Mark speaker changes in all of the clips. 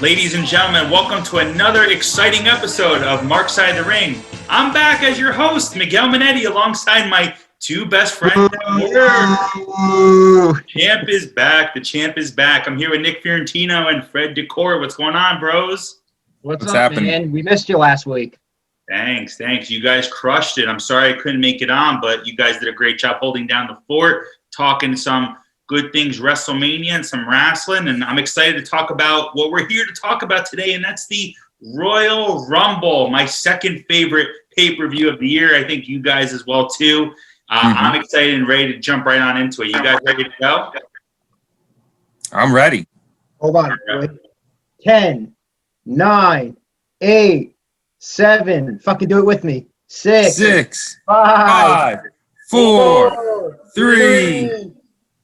Speaker 1: Ladies and gentlemen, welcome to another exciting episode of Mark's Side of the Ring. I'm back as your host, Miguel Minetti, alongside my two best friends. The champ is back. The champ is back. I'm here with Nick Fiorentino and Fred Decor. What's going on, bros?
Speaker 2: What's up, happening, man? We missed you last week.
Speaker 1: Thanks. You guys crushed it. I'm sorry I couldn't make it on, but you guys did a great job holding down the fort, talking some good things, WrestleMania and some wrestling, and I'm excited to talk about what we're here to talk about today, and that's the Royal Rumble, my second favorite pay-per-view of the year. I think you guys as well, too. I'm excited and ready to jump right on into it. You guys ready to go?
Speaker 3: I'm ready.
Speaker 2: Hold on. Right. 10, 9, 8, 7. Fucking do it with me. 6, 5, 4, 3,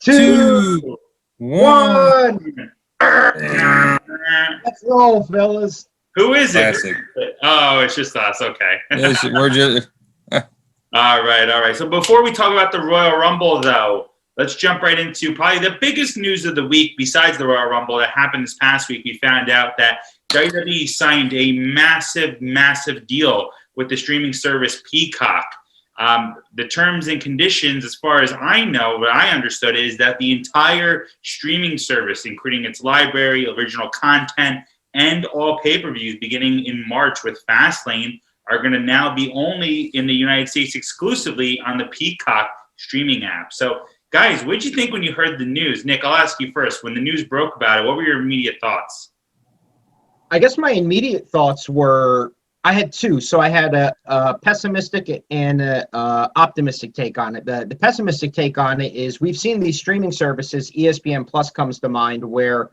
Speaker 2: 2, 1. Let's roll, fellas.
Speaker 1: Who is it?
Speaker 3: Classic.
Speaker 1: Oh, it's just us. Okay.
Speaker 3: Yes, we're just.
Speaker 1: All right. So before we talk about the Royal Rumble, though, let's jump right into probably the biggest news of the week besides the Royal Rumble that happened this past week. We found out that WWE signed a massive deal with the streaming service Peacock. The terms and conditions, as far as I know, what I understood is that the entire streaming service, including its library, original content, and all pay-per-views beginning in March with Fastlane, are going to now be only in the United States exclusively on the Peacock streaming app. So, guys, what did you think when you heard the news? Nick, I'll ask you first. When the news broke about it, what were your immediate thoughts?
Speaker 2: I guess my immediate thoughts were, I had two. So I had a pessimistic and an optimistic take on it. The pessimistic take on it is we've seen these streaming services, ESPN Plus comes to mind, where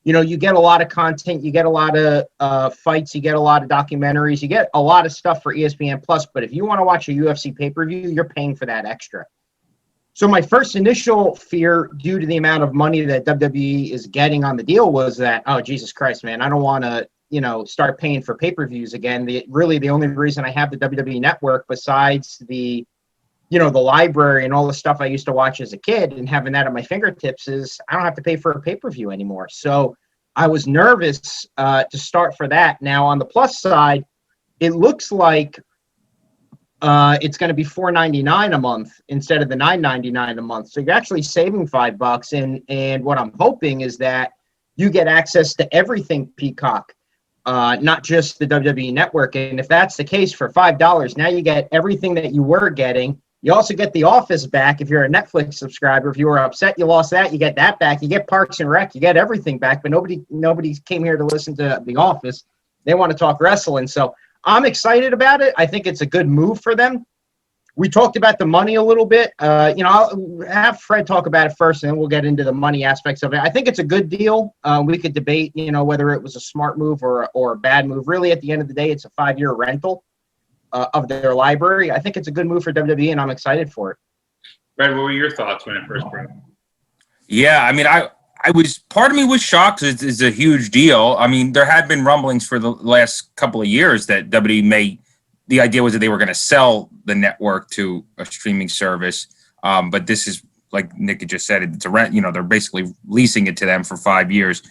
Speaker 2: you get a lot of content, you get a lot of fights, you get a lot of documentaries, you get a lot of stuff for ESPN Plus. But if you want to watch a UFC pay-per-view, you're paying for that extra. So my first initial fear, due to the amount of money that WWE is getting on the deal, was that, oh, Jesus Christ, man, I don't want to start paying for pay-per-views again. The only reason I have the WWE Network, besides the library and all the stuff I used to watch as a kid and having that at my fingertips, is I don't have to pay for a pay-per-view anymore. So I was nervous to start for that. Now, on the plus side, it looks like it's going to be $4.99 a month instead of the $9.99 a month. So you're actually saving $5. And what I'm hoping is that you get access to everything Peacock, not just the WWE Network. And if that's the case, for $5, now you get everything that you were getting. You also get The Office back if you're a Netflix subscriber. If you were upset you lost that, you get that back. You get Parks and Rec. You get everything back. But nobody came here to listen to The Office. They want to talk wrestling. So I'm excited about it. I think it's a good move for them. We talked about the money a little bit. I'll have Fred talk about it first, and then we'll get into the money aspects of it. I think it's a good deal. We could debate, whether it was a smart move or a bad move. Really, at the end of the day, it's a 5-year rental of their library. I think it's a good move for WWE, and I'm excited for it.
Speaker 1: Fred, what were your thoughts when it first broke?
Speaker 3: Yeah, I mean, part of me was shocked. It's a huge deal. I mean, there had been rumblings for the last couple of years that WWE the idea was that they were going to sell the network to a streaming service. But this is, like Nick had just said, it's a rent. They're basically leasing it to them for 5 years,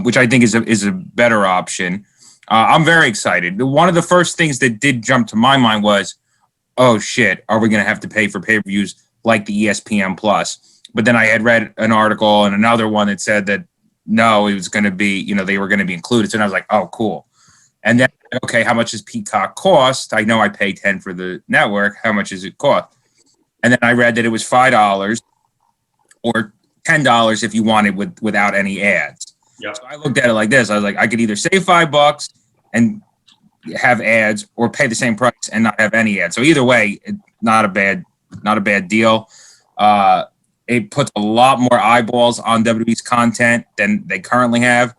Speaker 3: which I think is a better option. I'm very excited. One of the first things that did jump to my mind was, oh shit, are we going to have to pay for pay-per-views like the ESPN Plus? But then I had read an article and another one that said that no, it was going to be, they were going to be included. So I was like, oh, cool. And then, okay, how much does Peacock cost? I know I pay $10 for the network. How much does it cost? And then I read that it was $5 or $10 if you wanted without any ads.
Speaker 1: Yep.
Speaker 3: So I looked at it like this. I was like, I could either save $5 and have ads, or pay the same price and not have any ads. So either way, not a bad deal. It puts a lot more eyeballs on WWE's content than they currently have,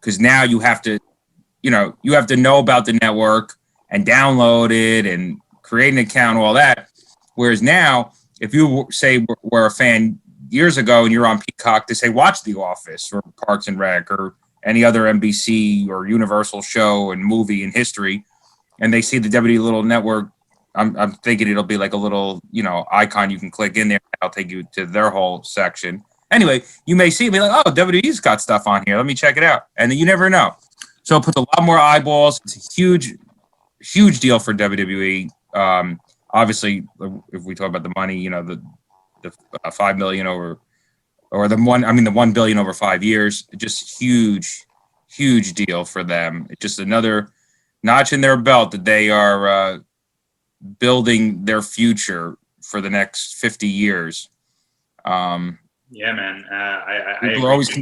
Speaker 3: because now you have to know about the network and download it and create an account, all that. Whereas now, if you say were a fan years ago and you're on Peacock, to say watch The Office or Parks and Rec or any other NBC or Universal show and movie in history, and they see the WWE little network, I'm thinking it'll be like a little, icon you can click in there. I'll take you to their whole section. Anyway, you may see me like, oh, WWE's got stuff on here. Let me check it out. And then you never know. So it puts a lot more eyeballs. It's a huge deal for WWE. Obviously, if we talk about the money, you know, the $5 million over, or the $1 billion over 5 years, just huge deal for them. It's just another notch in their belt that they are building their future for the next 50 years.
Speaker 1: Yeah, man. I
Speaker 3: People
Speaker 1: agree.
Speaker 3: are always.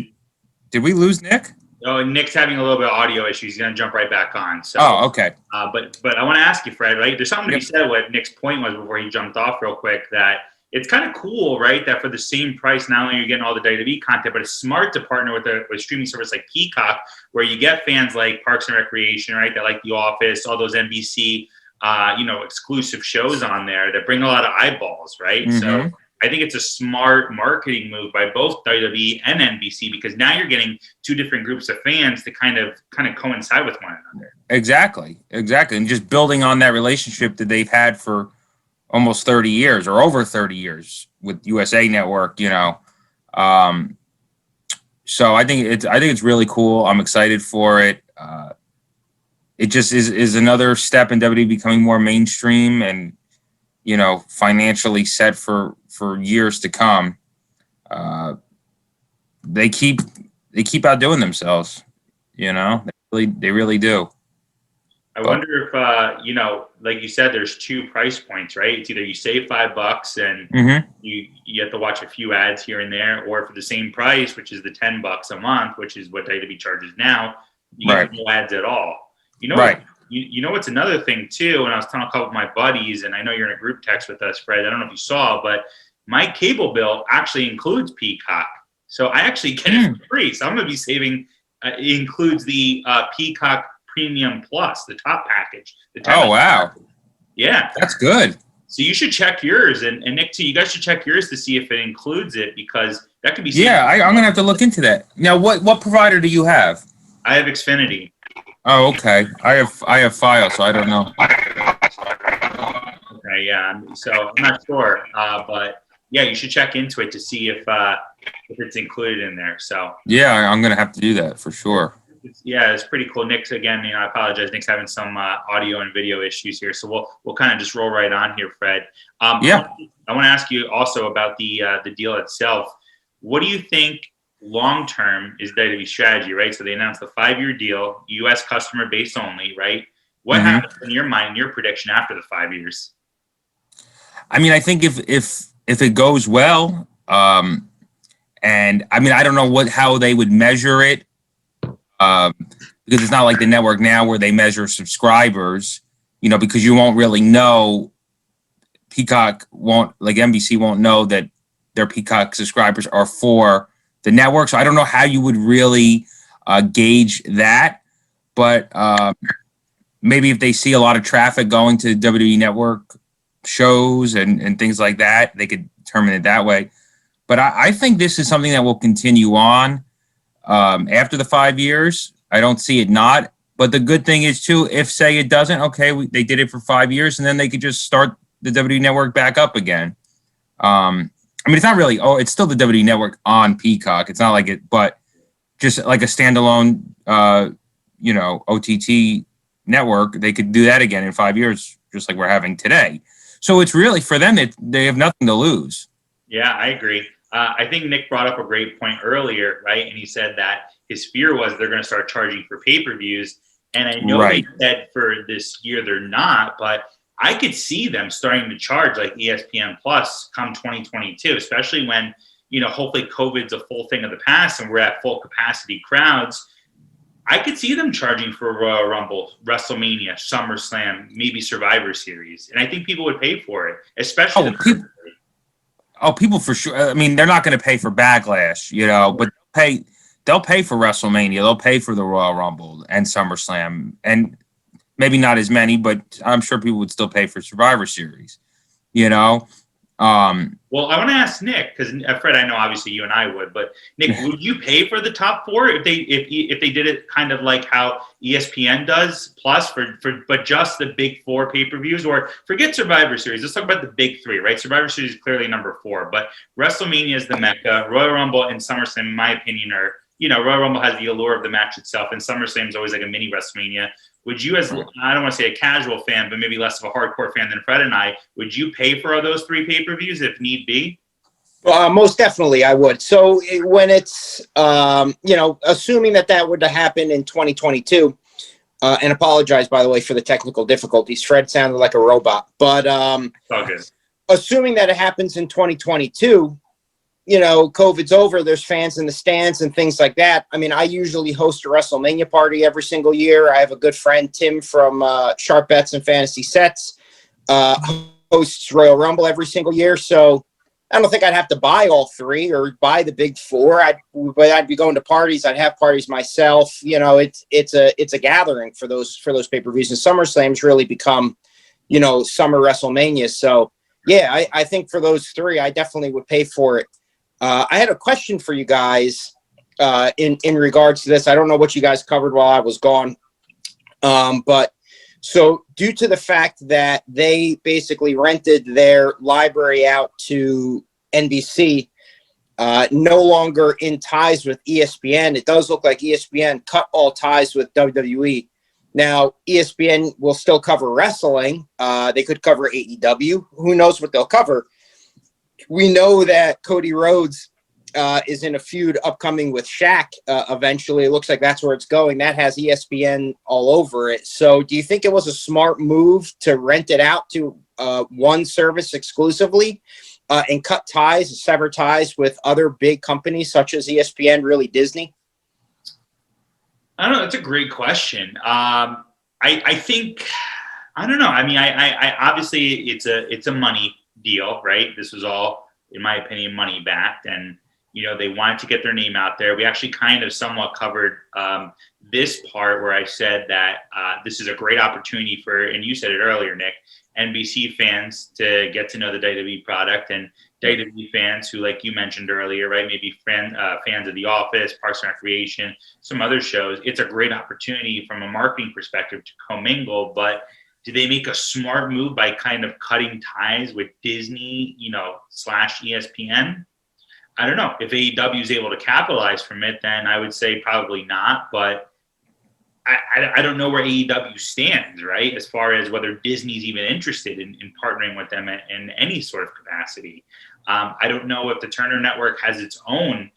Speaker 3: Did we lose Nick?
Speaker 1: Oh, Nick's having a little bit of audio issues. He's gonna jump right back on. So,
Speaker 3: Okay.
Speaker 1: But I want to ask you, Fred. Right? There's something to be
Speaker 3: Yep.
Speaker 1: said. What Nick's point was before he jumped off real quick. That it's kind of cool, right? That for the same price, not only are you getting all the WWE content, but it's smart to partner with a streaming service like Peacock, where you get fans like Parks and Recreation, right? That like The Office, all those NBC, exclusive shows on there that bring a lot of eyeballs, right?
Speaker 3: Mhm.
Speaker 1: So I think it's a smart marketing move by both WWE and NBC, because now you're getting two different groups of fans to kind of coincide with one another.
Speaker 3: Exactly. And just building on that relationship that they've had for almost 30 years or over 30 years with USA Network, you know. So I think it's really cool. I'm excited for it. It just is another step in WWE becoming more mainstream and, you know, financially set for years to come. They keep outdoing themselves, you know. They really do.
Speaker 1: I wonder if like you said, there's two price points, right? It's either you save $5 and
Speaker 3: Mm-hmm.
Speaker 1: you have to watch a few ads here and there, or for the same price, which is the $10 a month, which is what WWE charges now, you
Speaker 3: Right.
Speaker 1: get no ads at all. You know,
Speaker 3: Right.
Speaker 1: You know what's another thing too, and I was telling a couple of my buddies, and I know you're in a group text with us, Fred. I don't know if you saw, but my cable bill actually includes Peacock, so I actually get it for free. So I'm going to be saving. It includes the Peacock Premium Plus, the top package.
Speaker 3: Oh, wow.
Speaker 1: Yeah,
Speaker 3: That's good.
Speaker 1: so you should check yours, and Nick too. You guys should check yours to see if it includes it, because that could be.
Speaker 3: Yeah, I'm gonna have to look into that. Now, what provider do you have?
Speaker 1: I have Xfinity.
Speaker 3: Oh, okay. I have File, so I don't know.
Speaker 1: Okay, yeah. So I'm not sure, but yeah, you should check into it to see if it's included in there. So
Speaker 3: Yeah, I'm gonna have to do that for sure.
Speaker 1: it's pretty cool. Nick's again, I apologize. Nick's having some audio and video issues here, so we'll kind of just roll right on here, Fred.
Speaker 3: Yeah.
Speaker 1: I want to ask you also about the deal itself. What do you think long term is WWE strategy, right? So they announced the 5-year deal, U.S. customer base only, right? What happens in your mind, your prediction after the 5 years?
Speaker 3: I mean, I think if it goes well, and I mean, I don't know how they would measure it, because it's not like the network now where they measure subscribers, you know, because you won't really know. Peacock won't, like NBC won't know that their Peacock subscribers are for the network. So I don't know how you would really gauge that, but maybe if they see a lot of traffic going to WWE Network shows and things like that, they could determine it that way. But I think this is something that will continue on after the 5 years. I don't see it not. But the good thing is, too, if, say, it doesn't, okay, they did it for 5 years, and then they could just start the WWE Network back up again. I mean, it's not really, it's still the WWE Network on Peacock. It's not like it, but just like a standalone, OTT network, they could do that again in 5 years, just like we're having today. So it's really, for them, they have nothing to lose.
Speaker 1: Yeah, I agree. I think Nick brought up a great point earlier, right? And he said that his fear was they're going to start charging for pay-per-views. And I know they said for this year they're not, but I could see them starting to charge like ESPN Plus come 2022, especially when, hopefully COVID's a full thing of the past and we're at full capacity crowds. I could see them charging for Royal Rumble, WrestleMania, SummerSlam, maybe Survivor Series. And I think people would pay for it, especially
Speaker 3: people for sure. I mean, they're not going to pay for Backlash, but they'll pay for WrestleMania. They'll pay for the Royal Rumble and SummerSlam, and maybe not as many, but I'm sure people would still pay for Survivor Series,
Speaker 1: Well, I want to ask Nick, because Fred, I know obviously you and I would, but Nick, would you pay for the top four if they did it kind of like how ESPN does Plus but just the big four pay-per-views? Or forget Survivor Series, let's talk about the big three, right? Survivor Series is clearly number 4, but WrestleMania is the Mecca. Royal Rumble and SummerSlam, in my opinion, are Royal Rumble has the allure of the match itself, and SummerSlam is always like a mini WrestleMania. Would you, as I don't want to say a casual fan, but maybe less of a hardcore fan than Fred and I, would you pay for those 3 pay-per-views if need be?
Speaker 2: Most definitely, I would. So when it's, assuming that would happen in 2022, and apologize, by the way, for the technical difficulties. Fred sounded like a robot. But assuming that it happens in 2022, COVID's over, there's fans in the stands and things like that. I mean, I usually host a WrestleMania party every single year. I have a good friend, Tim, from Sharp Bets and Fantasy Sets, hosts Royal Rumble every single year. So I don't think I'd have to buy all 3 or buy the big 4. But I'd be going to parties. I'd have parties myself. It's a gathering for those pay-per-views. And SummerSlam's really become, summer WrestleMania. So yeah, I think for those 3, I definitely would pay for it. I had a question for you guys in regards to this. I don't know what you guys covered while I was gone, but so due to the fact that they basically rented their library out to NBC, no longer in ties with ESPN, it does look like ESPN cut all ties with WWE. Now, ESPN will still cover wrestling. They could cover AEW. Who knows what they'll cover? We know that Cody Rhodes is in a feud upcoming with Shaq eventually. It looks like that's where it's going. That has ESPN all over it. So do you think it was a smart move to rent it out to one service exclusively and cut ties, sever ties with other big companies such as ESPN, really Disney?
Speaker 1: I don't know. It's a great question. I think, I don't know. I mean, I obviously it's a money deal, right? This was all, in my opinion, money backed, and they wanted to get their name out there. We actually kind of somewhat covered this part where I said that this is a great opportunity for, and you said it earlier, Nick, NBC fans to get to know the WWE product, and WWE fans who, like you mentioned earlier, right, maybe fans of The Office, Parks and Recreation, some other shows. It's a great opportunity from a marketing perspective to commingle, but do they make a smart move by kind of cutting ties with Disney, / ESPN? I don't know. If AEW is able to capitalize from it, then I would say probably not. But I don't know where AEW stands, right, as far as whether Disney's even interested in partnering with them in any sort of capacity. I don't know if the Turner Network has its own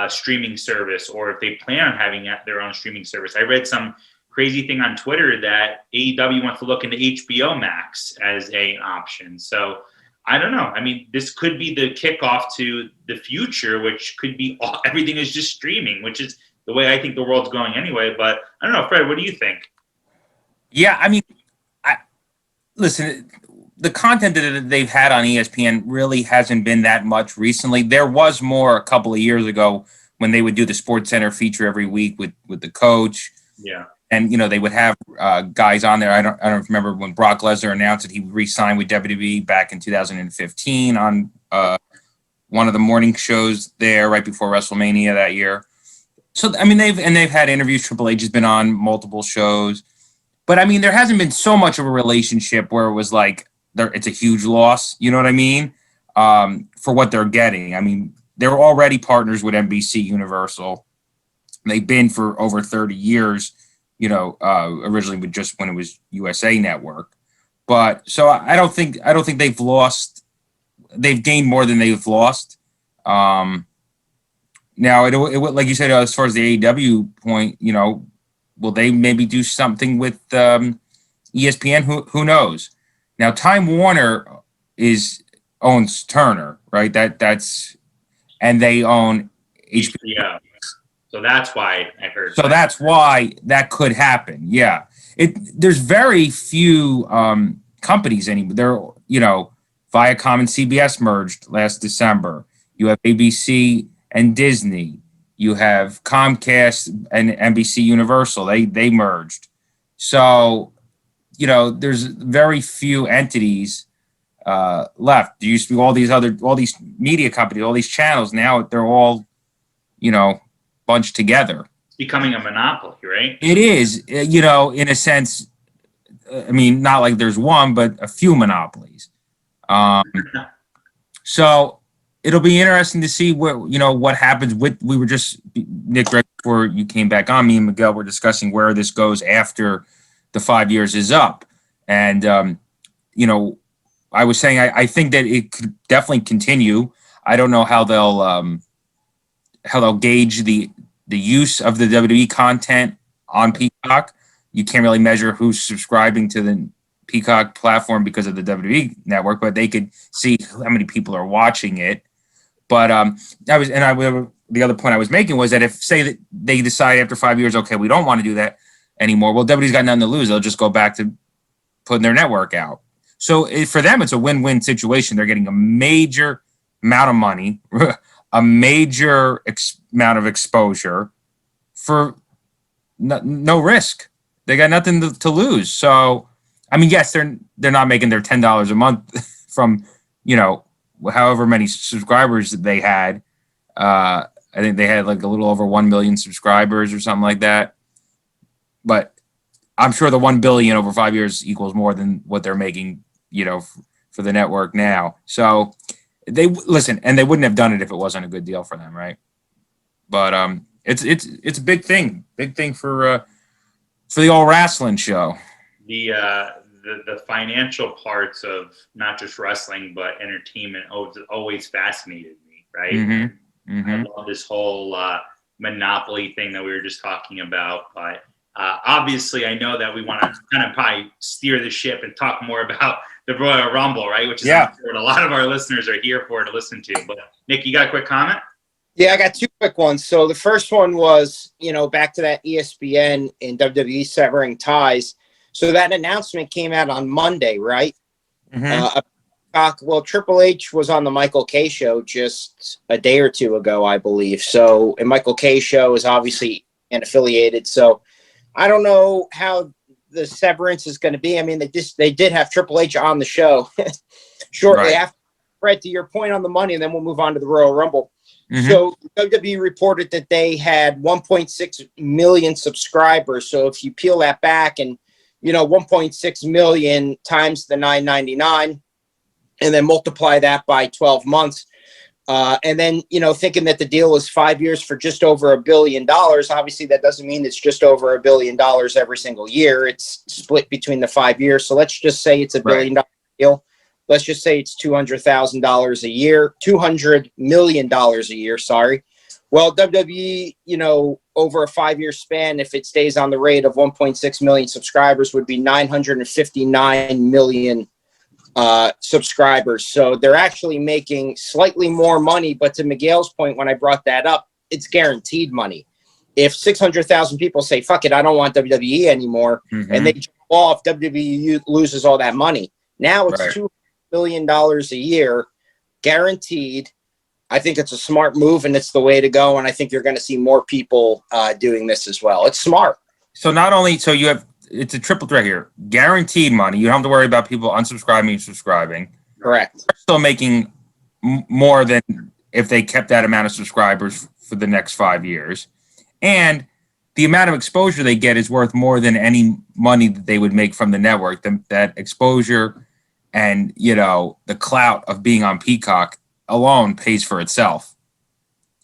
Speaker 1: streaming service, or if they plan on having their own streaming service. I read some crazy thing on Twitter that AEW wants to look into HBO Max as an option. So I don't know. I mean, this could be the kickoff to the future, which could be everything is just streaming, which is the way I think the world's going anyway. But I don't know, Fred, what do you think?
Speaker 3: Yeah, I mean, listen, the content that they've had on ESPN really hasn't been that much recently. There was more a couple of years ago when they would do the Sports Center feature every week with the coach.
Speaker 1: Yeah.
Speaker 3: And, they would have guys on there. I don't remember when Brock Lesnar announced that he re-signed with WWE back in 2015 on one of the morning shows there right before WrestleMania that year. So, I mean, they've had interviews. Triple H has been on multiple shows. But, I mean, there hasn't been so much of a relationship where it was like it's a huge loss, you know what I mean, for what they're getting. I mean, they're already partners with NBC Universal. They've been for over 30 years. Originally with just when it was USA Network, but so I don't think they've lost. They've gained more than they've lost. Now it like you said, as far as the AEW point, will they maybe do something with ESPN? Who knows? Now Time Warner owns Turner, right? That's and they own HBO.
Speaker 1: So that's why I heard.
Speaker 3: So that's why that could happen. Yeah, there's very few companies anymore. Viacom and CBS merged last December. You have ABC and Disney. You have Comcast and NBC Universal. They merged. So, there's very few entities left. There used to be all these media companies, all these channels. Now they're all, bunched together.
Speaker 1: It's becoming a monopoly, right?
Speaker 3: It is, in a sense. I mean, not like there's one, but a few monopolies. So it'll be interesting to see what happens with. We were just Nick, right before you came back on, me and Miguel were discussing where this goes after the 5 years is up, and I was saying I think that it could definitely continue. I don't know how they'll gauge the use of the WWE content on Peacock. You can't really measure who's subscribing to the Peacock platform because of the WWE network, but they could see how many people are watching it. But the other point I was making was that if, say, that they decide after 5 years, okay, we don't want to do that anymore, well, WWE's got nothing to lose. They'll just go back to putting their network out. So for them, it's a win-win situation. They're getting a major amount of money, a major amount of exposure for no risk. They got nothing to lose. So, I mean, yes, they're not making their $10 a month from, however many subscribers that they had. I think they had like a little over 1 million subscribers or something like that. But I'm sure the 1 billion over 5 years equals more than what they're making, for the network now. So they listen, and they wouldn't have done it if it wasn't a good deal for them, right? But it's a big thing for the all wrestling show.
Speaker 1: The financial parts of not just wrestling but entertainment always fascinated me, right?
Speaker 3: Mm-hmm. Mm-hmm.
Speaker 1: I love this whole monopoly thing that we were just talking about, but obviously I know that we want to kind of probably steer the ship and talk more about the Royal Rumble, right? Which is what a lot of our listeners are here for to listen to. But Nick, you got a quick comment?
Speaker 4: Yeah, I got two quick ones. So the first one was, back to that ESPN and WWE severing ties. So that announcement came out on Monday, right?
Speaker 3: Mm-hmm.
Speaker 4: Well, Triple H was on the Michael K show just a day or two ago, I believe. So, and Michael K show is obviously affiliated. So I don't know how the severance is going to be. I mean, they did have Triple H on the show shortly after. Right, to your point on the money, and then we'll move on to the Royal Rumble. Mm-hmm. So WWE reported that they had 1.6 million subscribers. So if you peel that back and 1.6 million times the $9.99, and then multiply that by 12 months, and then thinking that the deal was 5 years for just over $1 billion. Obviously, that doesn't mean it's just over $1 billion every single year. It's split between the 5 years. So let's just say it's $1 billion deal. Let's just say it's $200,000 a year, $200 million a year. Sorry. Well, WWE, over a 5 year span, if it stays on the rate of 1.6 million subscribers, would be 959 million subscribers. So they're actually making slightly more money. But to Miguel's point, when I brought that up, it's guaranteed money. If 600,000 people say, fuck it, I don't want WWE anymore, and they jump off, WWE loses all that money. Now it's $2 billion a year, guaranteed. I think it's a smart move, and it's the way to go. And I think you're going to see more people doing this as well. It's smart.
Speaker 3: So not only, it's a triple threat here. Guaranteed money. You don't have to worry about people unsubscribing and subscribing.
Speaker 4: Correct.
Speaker 3: They're still making more than if they kept that amount of subscribers for the next 5 years. And the amount of exposure they get is worth more than any money that they would make from the network. That exposure and, the clout of being on Peacock alone pays for itself.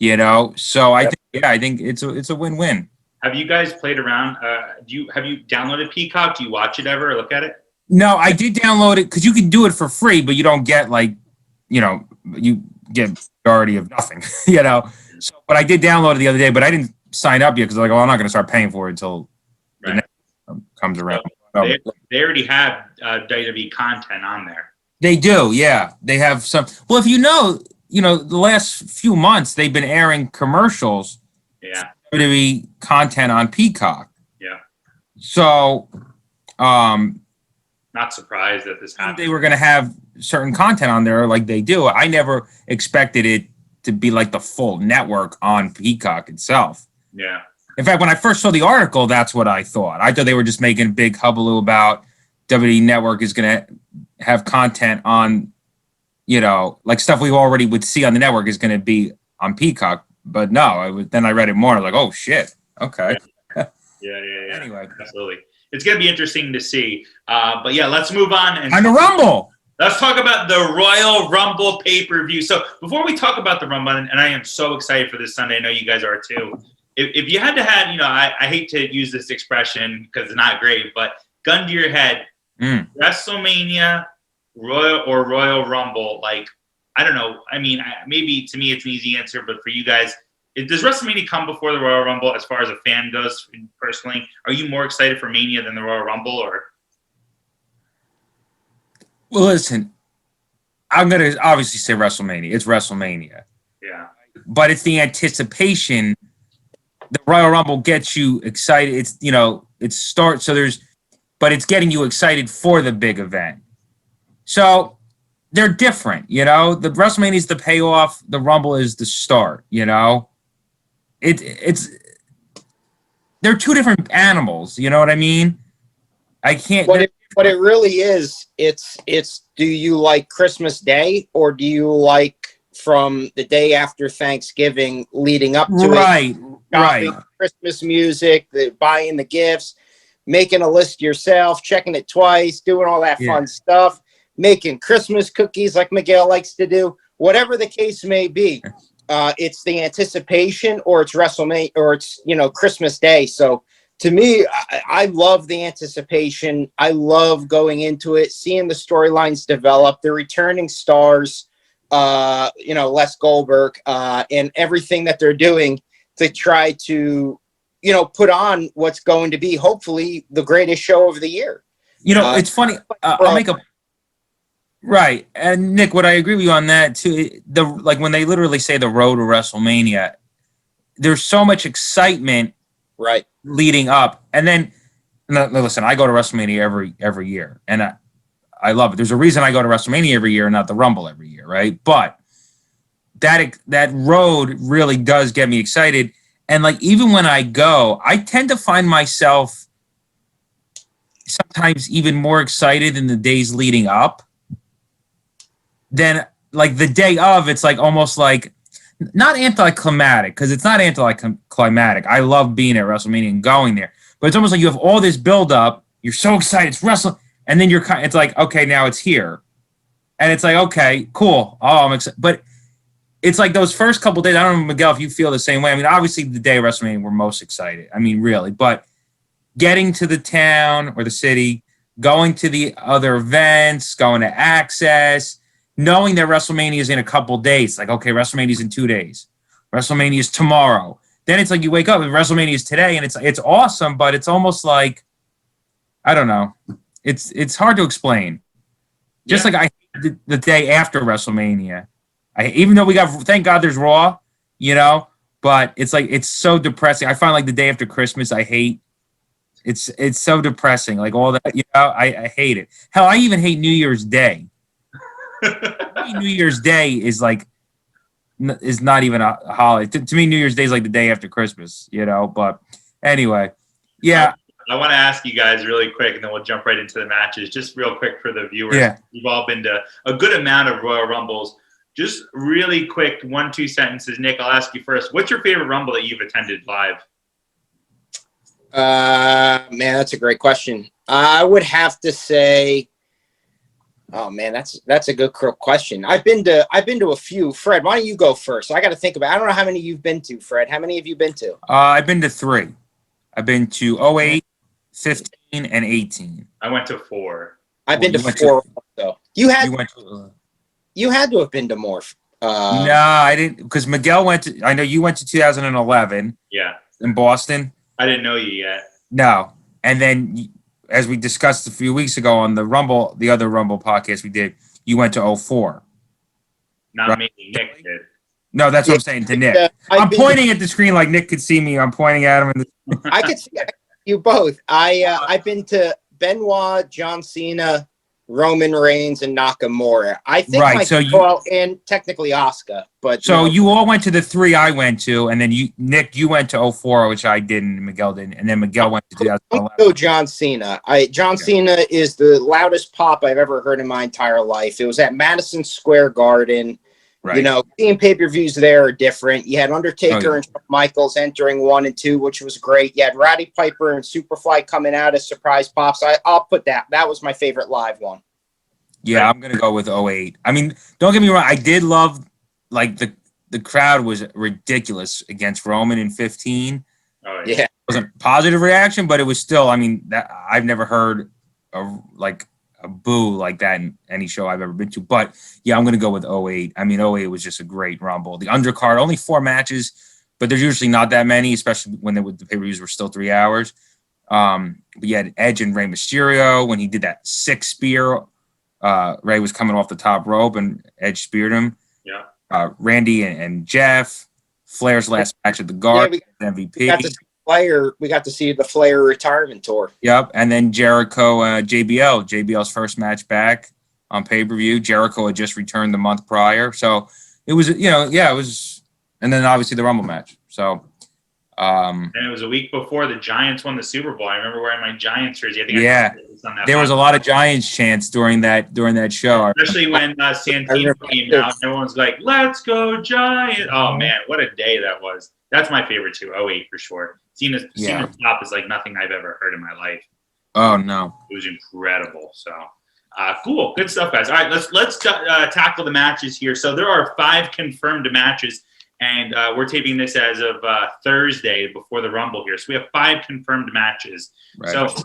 Speaker 3: So I think it's a win-win.
Speaker 1: Have you guys played around? Have you downloaded Peacock? Do you watch it ever or look at it?
Speaker 3: No, I did download it because you can do it for free, but you don't get you get majority of nothing, So, but I did download it the other day, but I didn't sign up yet because I'm not going to start paying for it until the next comes around.
Speaker 1: So they already have WWE content on there.
Speaker 3: They do, yeah. They have some. Well, if the last few months they've been airing commercials.
Speaker 1: Yeah.
Speaker 3: WWE content on Peacock.
Speaker 1: Yeah.
Speaker 3: So,
Speaker 1: not surprised that this happened.
Speaker 3: They were going to have certain content on there like they do. I never expected it to be like the full network on Peacock itself.
Speaker 1: Yeah.
Speaker 3: In fact, when I first saw the article, that's what I thought. I thought they were just making a big hullabaloo about WWE Network is going to have content on, like stuff we already would see on the network is going to be on Peacock. But no, then I read it more. I was like, oh, shit. Okay.
Speaker 1: Yeah.
Speaker 3: Anyway.
Speaker 1: Absolutely. It's going to be interesting to see. But yeah, let's move on.
Speaker 3: And the Rumble.
Speaker 1: Let's talk about the Royal Rumble pay-per-view. So before we talk about the Rumble, and I am so excited for this Sunday, I know you guys are too. If you had to have, I hate to use this expression because it's not great, but gun to your head, WrestleMania, Royal Rumble, like, I don't know. I mean, maybe to me it's an easy answer, but for you guys, does WrestleMania come before the Royal Rumble as far as a fan goes, personally? Are you more excited for Mania than the Royal Rumble, or?
Speaker 3: Well, listen, I'm going to obviously say WrestleMania. It's WrestleMania.
Speaker 1: Yeah.
Speaker 3: But it's the anticipation. The Royal Rumble gets you excited. It's, it starts, but it's getting you excited for the big event. So they're different, the WrestleMania is the payoff. The Rumble is the start, It's they're two different animals. You know what I mean? I can't.
Speaker 4: What it really is, it's do you like Christmas Day or do you like from the day after Thanksgiving leading up to
Speaker 3: right,
Speaker 4: it?
Speaker 3: Right.
Speaker 4: Christmas music, buying the gifts, making a list yourself, checking it twice, doing all that fun stuff, making Christmas cookies like Miguel likes to do. Whatever the case may be, it's the anticipation, or it's WrestleMania, or it's Christmas Day. So to me, I love the anticipation. I love going into it, seeing the storylines develop, the returning stars, Les Goldberg, and everything that they're doing to try to, put on what's going to be hopefully the greatest show of the year.
Speaker 3: It's funny. I'll make a right. And Nick, would I agree with you on that too? When they literally say the road to WrestleMania, there's so much excitement.
Speaker 4: Right.
Speaker 3: Leading up, and then listen, I go to WrestleMania every year, and I love it. There's a reason I go to WrestleMania every year, and not the Rumble every year, right? But that road really does get me excited, and even when I go, I tend to find myself sometimes even more excited in the days leading up than the day of. It's almost like. Not anticlimactic, because it's not anticlimactic. I love being at WrestleMania and going there, but it's almost like you have all this build up. You're so excited, it's wrestling, and then it's like, okay, now it's here, and it's like, okay, cool. Oh, I'm excited, but it's like those first couple days. I don't know, Miguel, if you feel the same way. I mean, obviously the day of WrestleMania we're most excited. I mean, really, but getting to the town or the city, going to the other events, going to Access. Knowing that WrestleMania is in a couple days, okay, WrestleMania is in 2 days, WrestleMania is tomorrow. Then it's like you wake up and WrestleMania is today, and it's awesome, but it's almost like, I don't know, it's hard to explain. Just like I hate the day after WrestleMania, even though thank God there's Raw, but it's like it's so depressing. I find the day after Christmas I hate. It's so depressing, all that I hate it. Hell, I even hate New Year's Day. New Year's Day is not even a holiday. To me, New Year's Day is the day after Christmas, But anyway, yeah.
Speaker 1: I want to ask you guys really quick, and then we'll jump right into the matches. Just real quick for the viewers.
Speaker 3: Yeah.
Speaker 1: You've all been to a good amount of Royal Rumbles. Just really quick, 1-2 sentences. Nick, I'll ask you first. What's your favorite Rumble that you've attended live?
Speaker 4: Man, that's a great question. I would have to say. Oh man, that's a good question. I've been to a few. Fred, why don't you go first? I got to think about. I don't know how many you've been to, Fred. How many have you been to?
Speaker 3: I've been to 3. I've been to 08, 15, and 18.
Speaker 1: I went to 4.
Speaker 4: I've been to 4. Also, you had to have been to more.
Speaker 3: No, I didn't, because Miguel went to. I know you went to 2011.
Speaker 1: Yeah.
Speaker 3: In Boston.
Speaker 1: I didn't know you yet.
Speaker 3: No, and then. As we discussed a few weeks ago on the other Rumble podcast we did, you went to 04.
Speaker 1: Not
Speaker 3: right?
Speaker 1: me, Nick did.
Speaker 3: No, that's what I'm saying to Nick. I'm pointing at the screen like Nick could see me. I'm pointing at him.
Speaker 4: I could see you both. I've been to Benoit, John Cena, Roman Reigns, and Nakamura. I think and technically Asuka. But
Speaker 3: so you all went to the 3 I went to, and then Nick, you went to 04, which I didn't, and Miguel didn't, and then Miguel went to 2011.
Speaker 4: Go John Cena. John Cena is the loudest pop I've ever heard in my entire life. It was at Madison Square Garden. Right. Seeing pay-per-views there are different. You had Undertaker and Shawn Michaels entering 1 and 2, which was great. You had Roddy Piper and Superfly coming out as surprise pops. I'll put that. That was my favorite live one.
Speaker 3: Yeah, I'm gonna go with '08. I mean, don't get me wrong. I did love like the crowd was ridiculous against Roman in 15.
Speaker 1: Oh,
Speaker 4: Yeah.
Speaker 3: It wasn't a positive reaction, but it was still. I mean, that I've never heard a boo like that in any show I've ever been to. But yeah, I'm gonna go with '08. I mean, '08 was just a great Rumble. The undercard, only 4 matches, but there's usually not that many, especially when the pay-per-views were still 3 hours. But you had Edge and Rey Mysterio when he did that 6 spear. Rey was coming off the top rope and Edge speared him.
Speaker 1: Yeah.
Speaker 3: Randy and Jeff, Flair's last match at the Garden, MVP.
Speaker 4: We got to see the Flair retirement tour.
Speaker 3: Yep, and then Jericho, JBL's first match back on pay-per-view. Jericho had just returned the month prior, so it was, it was, and then obviously the Rumble match. So,
Speaker 1: and it was a week before the Giants won the Super Bowl. I remember wearing my Giants jersey. I think
Speaker 3: there was a lot of Giants chants during that show,
Speaker 1: especially when Santino came out. Everyone's like, "Let's go Giants!" Oh man, what a day that was! That's my favorite too. '08 for sure. Cena's top is like nothing I've ever heard in my life.
Speaker 3: Oh no,
Speaker 1: it was incredible. So cool, good stuff, guys. All right, let's tackle the matches here. So there are 5 confirmed matches. And we're taping this as of Thursday before the Rumble here. So we have 5 confirmed matches. Right. So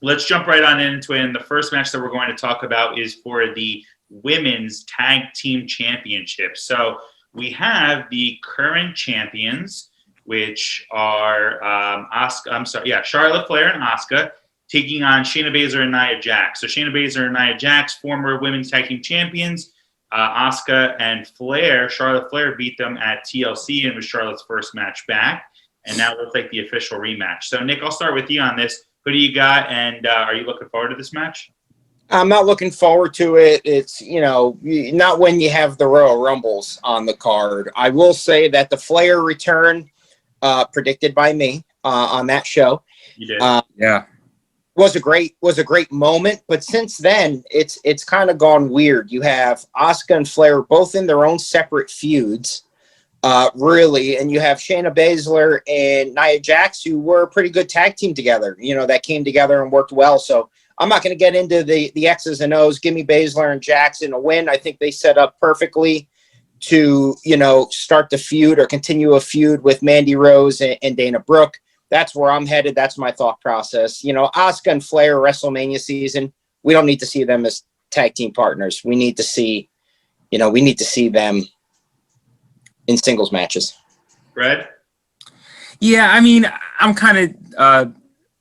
Speaker 1: let's jump right on into it. And the first match that we're going to talk about is for the Women's Tag Team Championship. So we have the current champions, which are Charlotte Flair and Asuka, taking on Shayna Baszler and Nia Jax. So Shayna Baszler and Nia Jax, former Women's Tag Team Champions. Asuka and Charlotte Flair beat them at TLC, and it was Charlotte's first match back. And now it looks like the official rematch. So, Nick, I'll start with you on this. Who do you got, and are you looking forward to this match?
Speaker 4: I'm not looking forward to it. It's, not when you have the Royal Rumbles on the card. I will say that the Flair return, predicted by me on that show.
Speaker 1: You did.
Speaker 3: Yeah.
Speaker 4: Was a great moment, but since then it's kind of gone weird. You have Asuka and Flair both in their own separate feuds, really, and you have Shayna Baszler and Nia Jax, who were a pretty good tag team together. That came together and worked well. So I'm not going to get into the X's and O's. Give me Baszler and Jax in a win. I think they set up perfectly to start the feud or continue a feud with Mandy Rose and Dana Brooke. That's where I'm headed. That's my thought process. Asuka and Flair WrestleMania season, we don't need to see them as tag team partners. We need to see, them in singles matches.
Speaker 1: Fred?
Speaker 3: Yeah, I mean, I'm kind of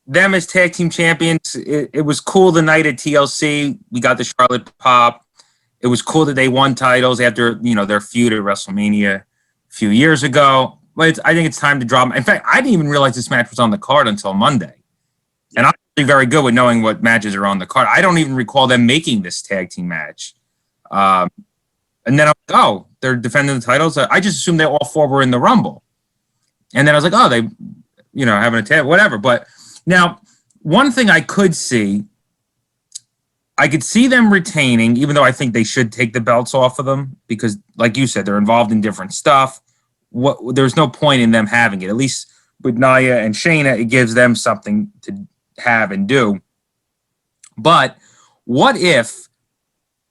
Speaker 3: them as tag team champions. It was cool the night at TLC. We got the Charlotte pop. It was cool that they won titles after, their feud at WrestleMania a few years ago. But I think it's time to drop. In fact, I didn't even realize this match was on the card until Monday. And I'm actually very good with knowing what matches are on the card. I don't even recall them making this tag team match. And then I'm like, they're defending the titles. I just assumed they all 4 were in the Rumble. And then I was like, they, having a tag, whatever. But now, one thing I could see them retaining, even though I think they should take the belts off of them because, like you said, they're involved in different stuff. There's no point in them having it. At least with Nia and Shayna, it gives them something to have and do. But what if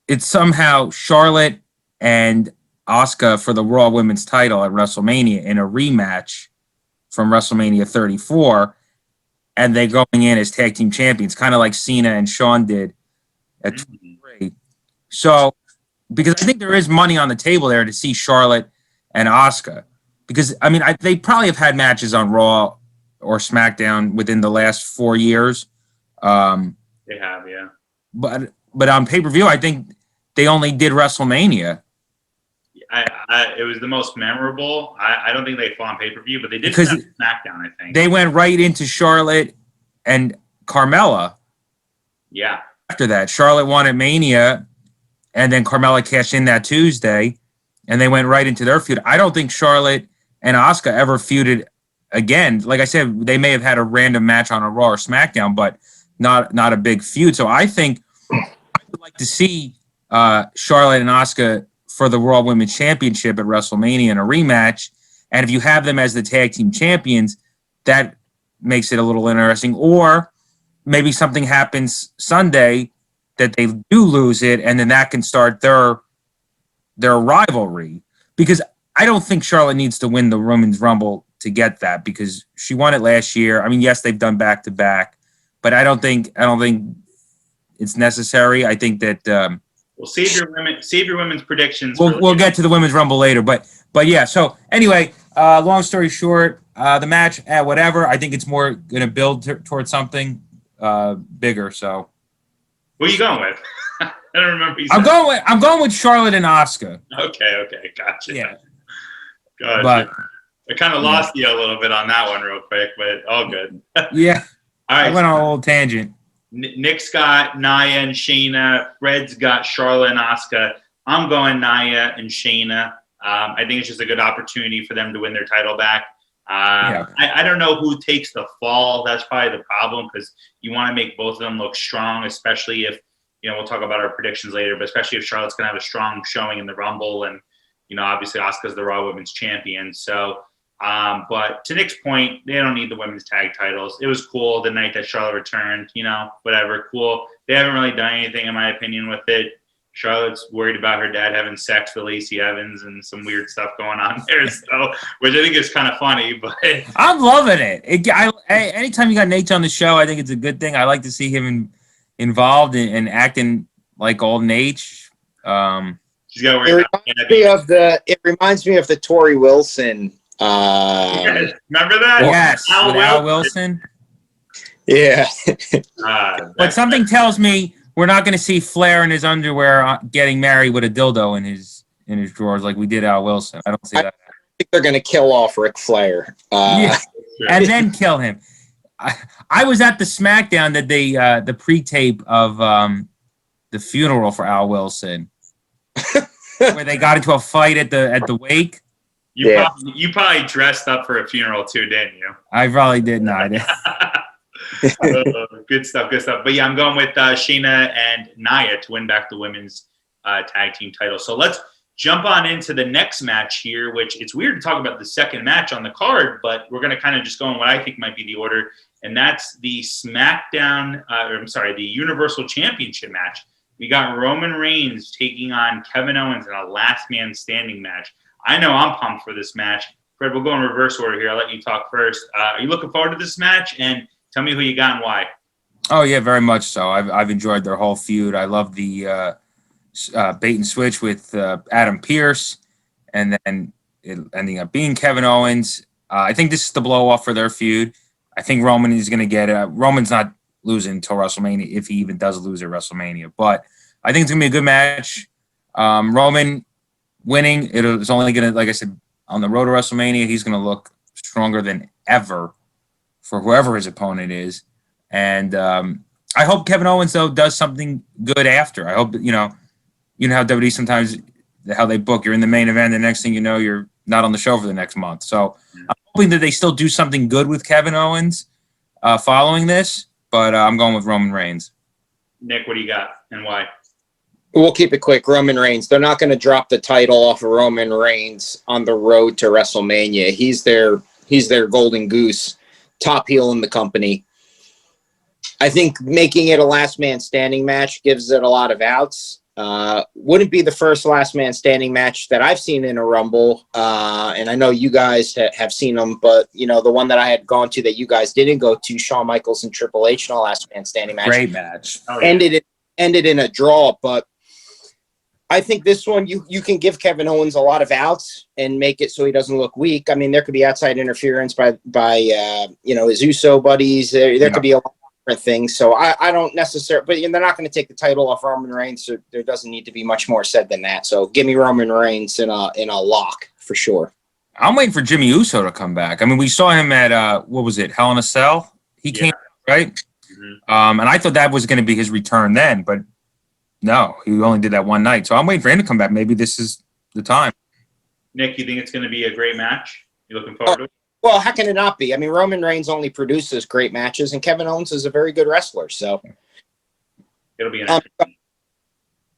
Speaker 3: it's somehow Charlotte and Asuka for the Raw Women's title at WrestleMania in a rematch from WrestleMania 34, and they going in as tag team champions, kind of like Cena and Shawn did at 23. So, because I think there is money on the table there to see Charlotte and Asuka. Because, I mean, they probably have had matches on Raw or SmackDown within the last 4 years.
Speaker 1: They have, yeah.
Speaker 3: But on pay-per-view, I think they only did WrestleMania.
Speaker 1: It was the most memorable. I don't think they fought on pay-per-view, but they did SmackDown, I think.
Speaker 3: They went right into Charlotte and Carmella.
Speaker 1: Yeah.
Speaker 3: After that, Charlotte won at Mania, and then Carmella cashed in that Tuesday, and they went right into their feud. I don't think Charlotte and Asuka ever feuded again. Like I said, they may have had a random match on a Raw or SmackDown, but not a big feud. So I think I would like to see Charlotte and Asuka for the Raw Women's Championship at WrestleMania in a rematch. And if you have them as the tag team champions, that makes it a little interesting. Or maybe something happens Sunday that they do lose it, and then that can start their rivalry. Because I don't think Charlotte needs to win the Women's Rumble to get that, because she won it last year. I mean, yes, they've done back to back, but I don't think it's necessary. I think that
Speaker 1: Well, save your women's predictions.
Speaker 3: we'll get to the Women's Rumble later, but yeah. So anyway, long story short, the match at whatever. I think it's more going to build towards something bigger. So
Speaker 1: who are you going with? I don't remember.
Speaker 3: I'm going with Charlotte and Asuka.
Speaker 1: Okay, gotcha.
Speaker 3: Yeah,
Speaker 1: Gotcha.
Speaker 3: but
Speaker 1: I kind of lost you a little bit on that one real quick, but all good.
Speaker 3: yeah,
Speaker 1: All right.
Speaker 3: I went on a little tangent.
Speaker 1: Nick's got Nia and Shayna. Fred's got Charlotte and Asuka. I'm going Nia and Shayna. I think it's just a good opportunity for them to win their title back. I don't know who takes the fall. That's probably the problem, because you want to make both of them look strong, especially if, we'll talk about our predictions later, but especially if Charlotte's going to have a strong showing in the Rumble, and, obviously Asuka's the Raw Women's Champion. So, but to Nick's point, they don't need the women's tag titles. It was cool the night that Charlotte returned, whatever, cool. They haven't really done anything, in my opinion, with it. Charlotte's worried about her dad having sex with Lacey Evans and some weird stuff going on there, so, which I think is kind of funny. But
Speaker 3: I'm loving it. Anytime you got Nate on the show, I think it's a good thing. I like to see him involved and acting like old Nate.
Speaker 1: She's got to worry about
Speaker 4: it reminds me of the Tori Wilson.
Speaker 1: Remember that?
Speaker 3: Yes, with Al Wilson.
Speaker 4: Yeah.
Speaker 3: But something tells me we're not going to see Flair in his underwear getting married with a dildo in his drawers like we did Al Wilson. I don't see that.
Speaker 4: I think they're going to kill off Ric Flair.
Speaker 3: Yeah. And then kill him. I was at the SmackDown that the pre-tape of the funeral for Al Wilson, where they got into a fight at the wake.
Speaker 1: You probably dressed up for a funeral too, didn't you?
Speaker 3: I probably did not.
Speaker 1: Good stuff. But yeah, I'm going with Shayna and Nia to win back the women's tag team title. So let's jump on into the next match here, which it's weird to talk about the second match on the card, but we're going to kind of just go in what I think might be the order, and that's the the Universal Championship match. We got Roman Reigns taking on Kevin Owens in a last man standing match. I know I'm pumped for this match. Fred, we'll go in reverse order here. I'll let you talk first. Are you looking forward to this match? And tell me who you got and why.
Speaker 3: Oh, yeah, very much so. I've enjoyed their whole feud. I love the bait and switch with Adam Pearce, and then it ending up being Kevin Owens. I think this is the blow-off for their feud. I think Roman is going to get it. Roman's not losing until WrestleMania, if he even does lose at WrestleMania. But I think it's going to be a good match. Roman winning, it's only going to, like I said, on the road to WrestleMania, he's going to look stronger than ever for whoever his opponent is. And I hope Kevin Owens, though, does something good after. I hope, you know how WWE sometimes, how they book, you're in the main event, the next thing you know, you're not on the show for the next month. So I'm hoping that they still do something good with Kevin Owens following this, but I'm going with Roman Reigns.
Speaker 1: Nick, what do you got and why?
Speaker 4: We'll keep it quick. Roman Reigns. They're not going to drop the title off of Roman Reigns on the road to WrestleMania. He's their golden goose, top heel in the company. I think making it a last man standing match gives it a lot of outs. Wouldn't be the first last man standing match that I've seen in a Rumble. And I know you guys have seen them, but the one that I had gone to that you guys didn't go to, Shawn Michaels and Triple H in a last man standing match.
Speaker 3: Great match.
Speaker 1: Oh, yeah.
Speaker 4: Ended in a draw, but I think this one you can give Kevin Owens a lot of outs and make it so he doesn't look weak. I mean, there could be outside interference by his Uso buddies. There could be a lot of different things. So I don't necessarily, but they're not going to take the title off Roman Reigns. So there doesn't need to be much more said than that. So give me Roman Reigns in a lock for sure.
Speaker 3: I'm waiting for Jimmy Uso to come back. I mean, we saw him at Hell in a Cell. He came, right? Mm-hmm. And I thought that was going to be his return then, but no, he only did that one night. So I'm waiting for him to come back. Maybe this is the time.
Speaker 1: Nick, you think it's going to be a great match? You looking forward to it?
Speaker 4: Well, how can it not be? I mean, Roman Reigns only produces great matches, and Kevin Owens is a very good wrestler. So
Speaker 1: it'll be interesting.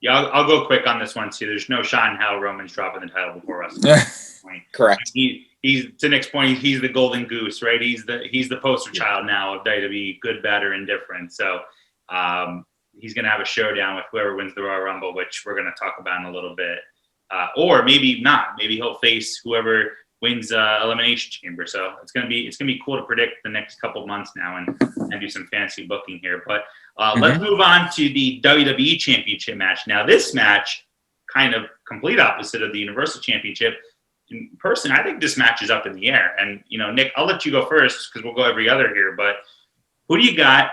Speaker 1: I'll go quick on this one too. There's no shot in hell Roman's dropping the title before WrestleMania.
Speaker 4: Correct.
Speaker 1: He's to Nick's point. He's the golden goose, right? He's the poster child now of WWE, good, bad, or indifferent. So he's going to have a showdown with whoever wins the Royal Rumble, which we're going to talk about in a little bit. Or maybe not. Maybe he'll face whoever wins Elimination Chamber. So it's gonna be cool to predict the next couple of months now and do some fancy booking here. But let's move on to the WWE Championship match. Now this match, kind of complete opposite of the Universal Championship. In person, I think this match is up in the air. And Nick, I'll let you go first because we'll go every other here. But who do you got?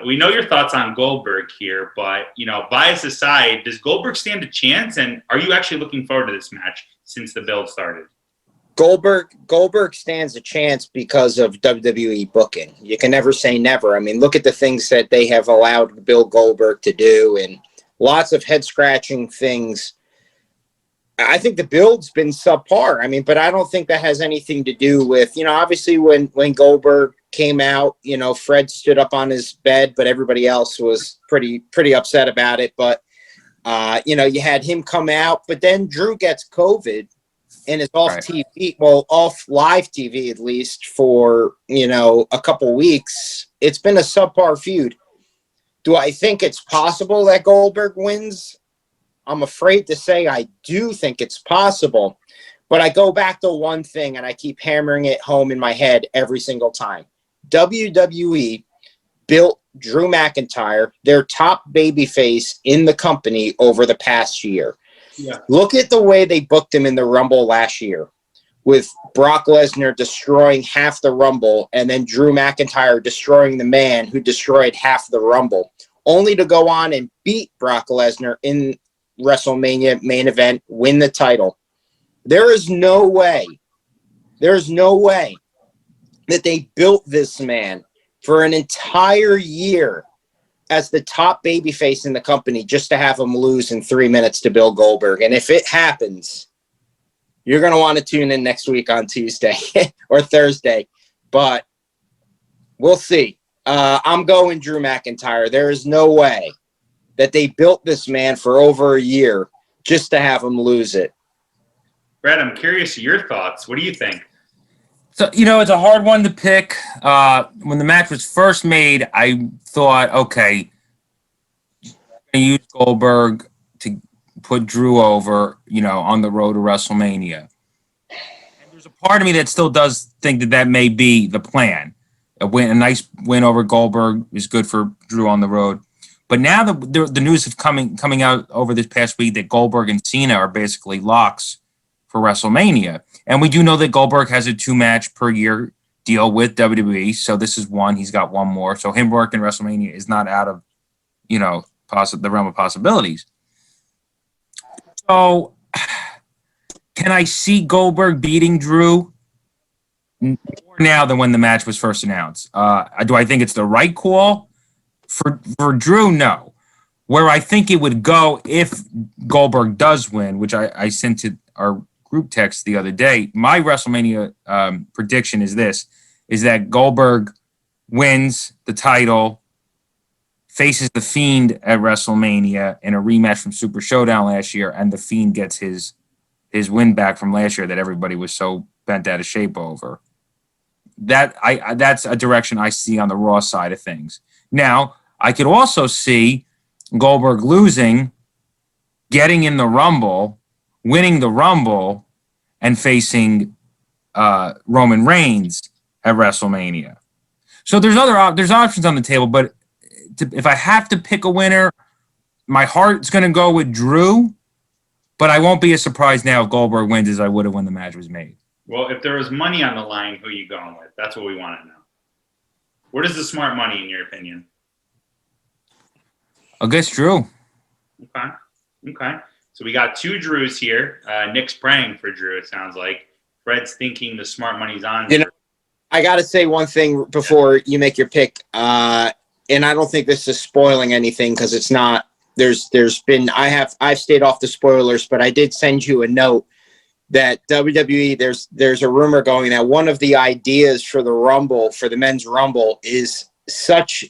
Speaker 1: We know your thoughts on Goldberg here, but bias aside, does Goldberg stand a chance? And are you actually looking forward to this match since the build started?
Speaker 4: Goldberg stands a chance because of WWE booking. You can never say never. I mean, look at the things that they have allowed Bill Goldberg to do, and lots of head scratching things. I think the build's been subpar. I mean, but I don't think that has anything to do with, obviously when Goldberg came out, Fred stood up on his bed, but everybody else was pretty upset about it. But, you had him come out, but then Drew gets COVID and is off TV, off live TV at least for, a couple weeks. It's been a subpar feud. Do I think it's possible that Goldberg wins? I'm afraid to say I do think it's possible, but I go back to one thing and I keep hammering it home in my head every single time. WWE built Drew McIntyre, their top babyface in the company over the past year. Yeah. Look at the way they booked him in the Rumble last year with Brock Lesnar destroying half the Rumble and then Drew McIntyre destroying the man who destroyed half the Rumble, only to go on and beat Brock Lesnar in WrestleMania main event, win the title. There's no way that they built this man for an entire year as the top babyface in the company just to have him lose in 3 minutes to Bill Goldberg. And if it happens, you're going to want to tune in next week on Tuesday or Thursday, but we'll see. I'm going Drew McIntyre. There is no way that they built this man for over a year just to have him lose it.
Speaker 1: Brett, I'm curious your thoughts. What do you think?
Speaker 3: So, it's a hard one to pick. When the match was first made, I thought, okay, I'm going to use Goldberg to put Drew over, on the road to WrestleMania. And there's a part of me that still does think that may be the plan. A nice win over Goldberg is good for Drew on the road. But now the news is coming out over this past week that Goldberg and Cena are basically locks for WrestleMania. And we do know that Goldberg has a 2-match per year deal with WWE. So this is one. He's got one more. So him working WrestleMania is not out of, the realm of possibilities. So can I see Goldberg beating Drew more now than when the match was first announced? Do I think it's the right call? For Drew, no. Where I think it would go if Goldberg does win, which I sent to our group text the other day, my WrestleMania prediction is that Goldberg wins the title, faces The Fiend at WrestleMania in a rematch from Super Showdown last year, and The Fiend gets his win back from last year that everybody was so bent out of shape over. That's a direction I see on the Raw side of things. Now, I could also see Goldberg losing, getting in the Rumble, winning the Rumble, and facing Roman Reigns at WrestleMania. So there's options on the table, but if I have to pick a winner, my heart's going to go with Drew, but I won't be as surprised now if Goldberg wins as I would have when the match was made.
Speaker 1: Well, if there was money on the line, who are you going with? That's what we want to know. What is the smart money, in your opinion?
Speaker 3: I guess Drew.
Speaker 1: Okay. So we got 2 Drews here. Nick's praying for Drew, it sounds like. Fred's thinking the smart money's on Drew.
Speaker 4: I got to say one thing before you make your pick. And I don't think this is spoiling anything because it's not. I've stayed off the spoilers, but I did send you a note that WWE, there's a rumor going that one of the ideas for the Rumble, for the men's Rumble, is such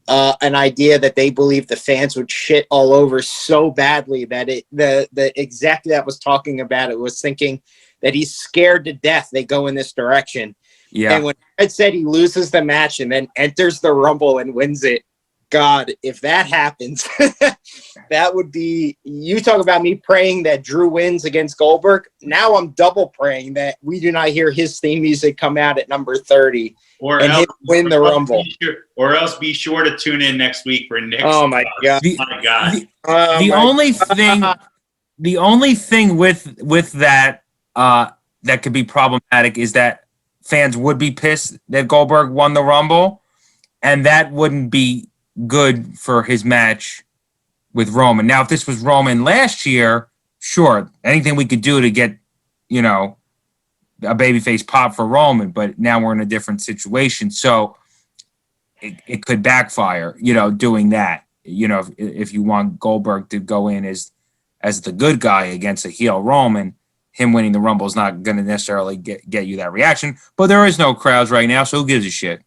Speaker 4: an idea that they believe the fans would shit all over so badly that the exec that was talking about it was thinking that he's scared to death they go in this direction. Yeah. And when Fred said he loses the match and then enters the Rumble and wins it, God, if that happens, that would be, you talk about me praying that Drew wins against Goldberg. Now I'm double praying that we do not hear his theme music come out at number 30 and him win the Rumble.
Speaker 1: Or else be sure to tune in next week for Nick's.
Speaker 4: Oh my God.
Speaker 1: My God.
Speaker 3: The only thing with that that could be problematic is that fans would be pissed that Goldberg won the Rumble, and that wouldn't be good for his match with Roman. Now, if this was Roman last year, sure, anything we could do to get, a babyface pop for Roman, but now we're in a different situation, so it could backfire, doing that. If you want Goldberg to go in as the good guy against a heel Roman, him winning the Rumble is not going to necessarily get you that reaction. But there is no crowds right now, so who gives a shit?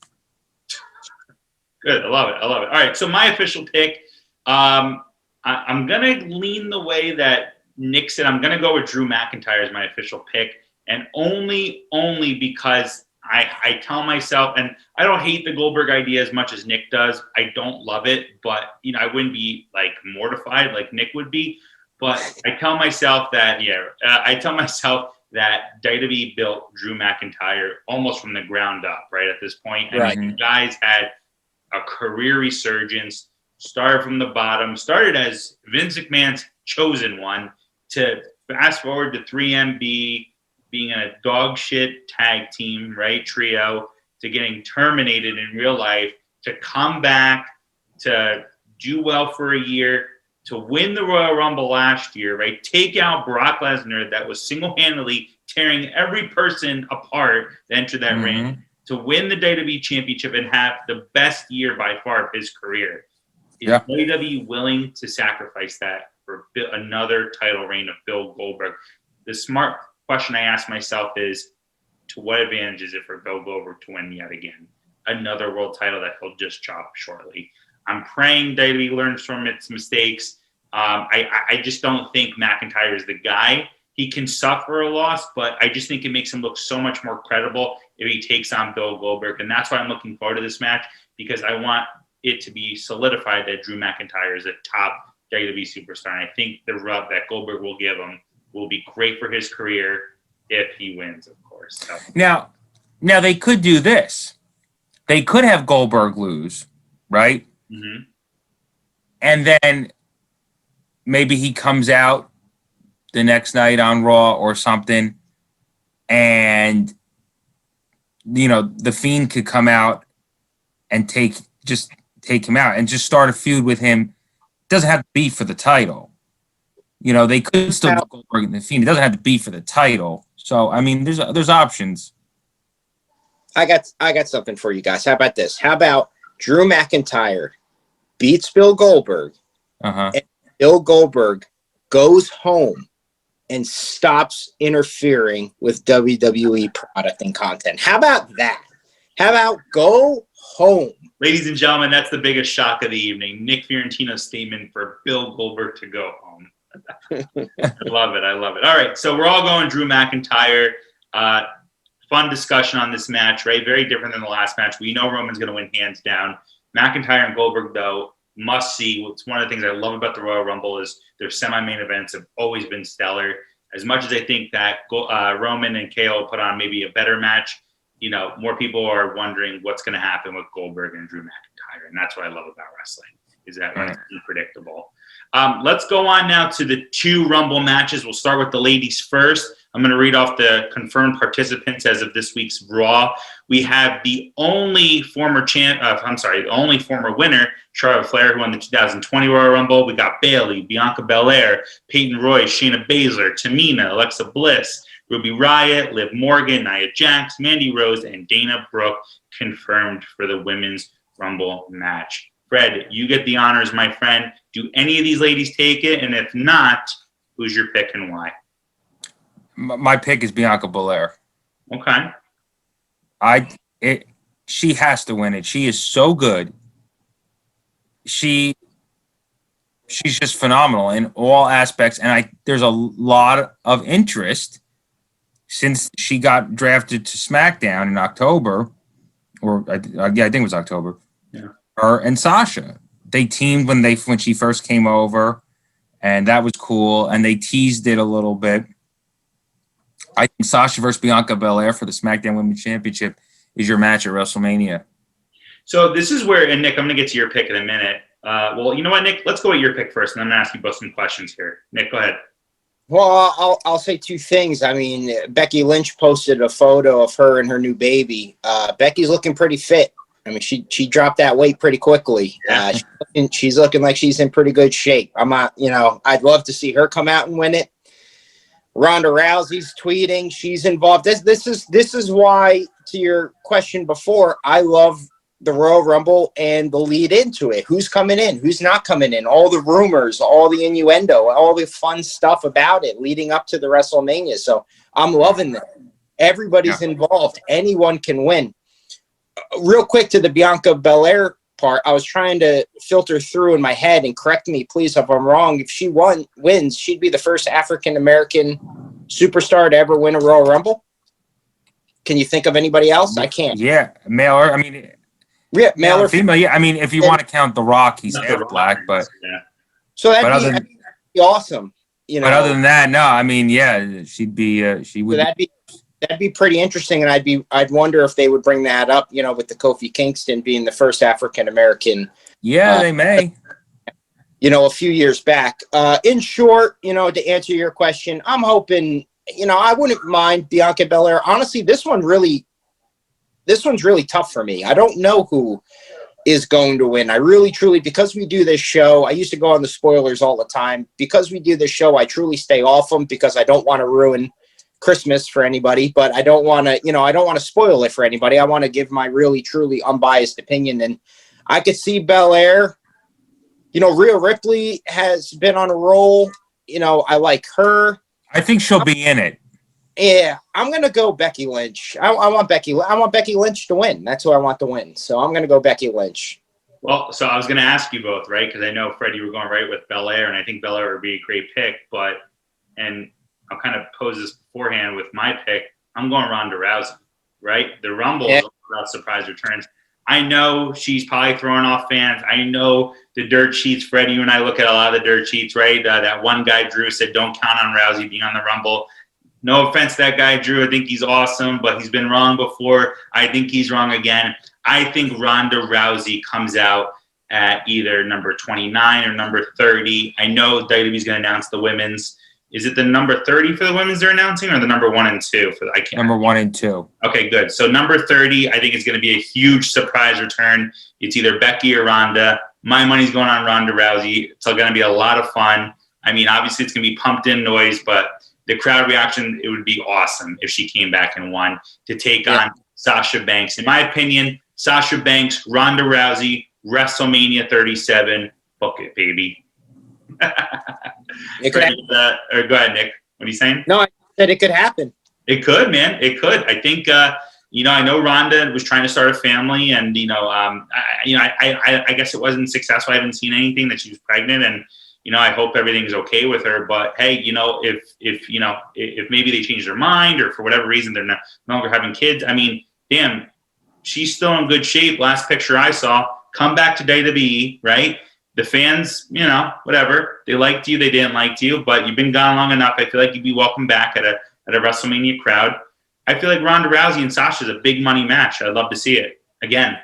Speaker 1: Good. I love it. All right. So my official pick, I'm going to lean the way that Nick said. I'm going to go with Drew McIntyre as my official pick. And only because I tell myself, and I don't hate the Goldberg idea as much as Nick does. I don't love it, but, I wouldn't be like mortified like Nick would be. But I tell myself that, WWE built Drew McIntyre almost from the ground up, right, at this point.
Speaker 4: Right.
Speaker 1: I mean, you guys had a career resurgence, started from the bottom, started as Vince McMahon's chosen one, to fast forward to 3MB, being a dog shit tag team, right, trio, to getting terminated in real life, to come back, to do well for a year, to win the Royal Rumble last year, right? Take out Brock Lesnar that was single-handedly tearing every person apart that entered that ring, to win the WWE Championship and have the best year by far of his career. Is WWE willing to sacrifice that for another title reign of Bill Goldberg? The smart question I ask myself is, to what advantage is it for Bill Goldberg to win yet again? Another world title that he'll just chop shortly. I'm praying WWE learns from its mistakes. I just don't think McIntyre is the guy. He can suffer a loss, but I just think it makes him look so much more credible if he takes on Bill Goldberg. And that's why I'm looking forward to this match, because I want it to be solidified that Drew McIntyre is a top WWE superstar. And I think the rub that Goldberg will give him will be great for his career if he wins, of course. So.
Speaker 3: Now they could do this. They could have Goldberg lose, right?
Speaker 1: Mm-hmm.
Speaker 3: And then maybe he comes out the next night on Raw or something, and the Fiend could come out and take him out and just start a feud with him. Doesn't have to be for the title. They could still do Goldberg and the Fiend. It doesn't have to be for the title. So I mean, there's options.
Speaker 4: I got something for you guys. How about this? How about Drew McIntyre beats Bill Goldberg, and Bill Goldberg goes home and stops interfering with WWE product and content? How about that? How about go home?
Speaker 1: Ladies and gentlemen, that's the biggest shock of the evening. Nick Fiorentino's statement for Bill Goldberg to go home. I love it. All right, so we're all going Drew McIntyre. Fun discussion on this match, right? Very different than the last match. We know Roman's going to win hands down. McIntyre and Goldberg, though, must see. It's one of the things I love about the Royal Rumble is their semi-main events have always been stellar. As much as I think that Roman and KO put on maybe a better match, more people are wondering what's going to happen with Goldberg and Drew McIntyre, and that's what I love about wrestling, is that it's unpredictable. Let's go on now to the two Rumble matches. We'll start with the ladies first. I'm going to read off the confirmed participants as of this week's Raw. We have the only former winner, Charlotte Flair, who won the 2020 Royal Rumble. We got Bayley, Bianca Belair, Peyton Royce, Shayna Baszler, Tamina, Alexa Bliss, Ruby Riott, Liv Morgan, Nia Jax, Mandy Rose, and Dana Brooke confirmed for the Women's Rumble match. Fred, you get the honors, my friend. Do any of these ladies take it? And if not, who's your pick and why?
Speaker 3: My pick is Bianca Belair.
Speaker 1: Okay.
Speaker 3: She has to win it. She is so good. She's just phenomenal in all aspects, and there's a lot of interest since she got drafted to SmackDown in October, or I think it was October.
Speaker 1: Yeah.
Speaker 3: Her and Sasha. they teamed when she first came over, and that was cool. And they teased it a little bit. I think Sasha versus Bianca Belair for the SmackDown Women's Championship is your match at WrestleMania.
Speaker 1: So this is where, and Nick, I'm going to get to your pick in a minute. Well, you know what, Nick? Let's go with your pick first, and I'm going to ask you both some questions here. Nick, go ahead.
Speaker 4: Well, I'll say two things. I mean, Becky Lynch posted a photo of her and her new baby. Becky's looking pretty fit. I mean, she dropped that weight pretty quickly. She's looking like she's in pretty good shape. I'd love to see her come out and win it. Ronda Rousey's tweeting. She's involved. This is why, to your question before, I love the Royal Rumble and the lead into it. Who's coming in? Who's not coming in? All the rumors, all the innuendo, all the fun stuff about it leading up to the WrestleMania. So I'm loving that. Everybody's involved. Anyone can win. Real quick to the Bianca Belair part, I was trying to filter through in my head, and correct me, please, if I'm wrong. If she wins, she'd be the first African-American superstar to ever win a Royal Rumble. Can you think of anybody else? I can't.
Speaker 3: Yeah, male or, I mean...
Speaker 4: Yeah, male or
Speaker 3: female. Yeah, I mean, if you want to count The Rock, he's half black, but
Speaker 4: so that'd be awesome. You know,
Speaker 3: but other than that, no. I mean, yeah, she'd be. She would.
Speaker 4: So that'd be pretty interesting, and I'd wonder if they would bring that up. You know, with the Kofi Kingston being the first African American.
Speaker 3: Yeah, they may.
Speaker 4: You know, a few years back. In short, you know, to answer your question, I'm hoping. You know, I wouldn't mind Bianca Belair. Honestly, this one's really tough for me. I don't know who is going to win. I really, truly, because we do this show, I used to go on the spoilers all the time. Because we do this show, I truly stay off them because I don't want to ruin Christmas for anybody, but I don't want to spoil it for anybody. I want to give my really, truly unbiased opinion. And I could see Belair. You know, Rhea Ripley has been on a roll. You know, I like her.
Speaker 3: I think she'll be in it.
Speaker 4: Yeah, I'm gonna go Becky Lynch. I want Becky Lynch to win. That's who I want to win. So I'm gonna go Becky Lynch.
Speaker 1: Well, so I was gonna ask you both, right? Because I know, Fred, you were going right with Belair, and I think Belair would be a great pick. And I'll kind of pose this beforehand with my pick. I'm going Ronda Rousey, right? The Rumble is all about surprise returns. I know she's probably throwing off fans. I know the dirt sheets. Fred, you and I look at a lot of the dirt sheets, right? That one guy, Drew, said don't count on Rousey being on the Rumble. No offense to that guy, Drew. I think he's awesome, but he's been wrong before. I think he's wrong again. I think Ronda Rousey comes out at either number 29 or number 30. I know WWE's going to announce the women's. Is it the number 30 for the women's they're announcing, or the number 1 and 2?
Speaker 3: Number 1 and 2.
Speaker 1: Okay, good. So number 30, I think it's going to be a huge surprise return. It's either Becky or Ronda. My money's going on Ronda Rousey. It's going to be a lot of fun. I mean, obviously it's going to be pumped in noise, but the crowd reaction, it would be awesome if she came back and won to take on Sasha Banks. In my opinion, Sasha Banks, Ronda Rousey, WrestleMania 37. Book it, baby. Go ahead, Nick. What are you saying?
Speaker 4: No, I said it could happen.
Speaker 1: It could, man. It could. I think, I know Ronda was trying to start a family, and, I guess it wasn't successful. I haven't seen anything that she was pregnant, and, I hope everything's okay with her. But hey, if maybe they change their mind, or for whatever reason they're no longer having kids, I mean, damn, she's still in good shape. Last picture I saw, come back to WWE, right? The fans, whatever, they liked you, they didn't like you, but you've been gone long enough. I feel like you'd be welcome back at a WrestleMania crowd. I feel like Ronda Rousey and Sasha is a big money match. I'd love to see it again.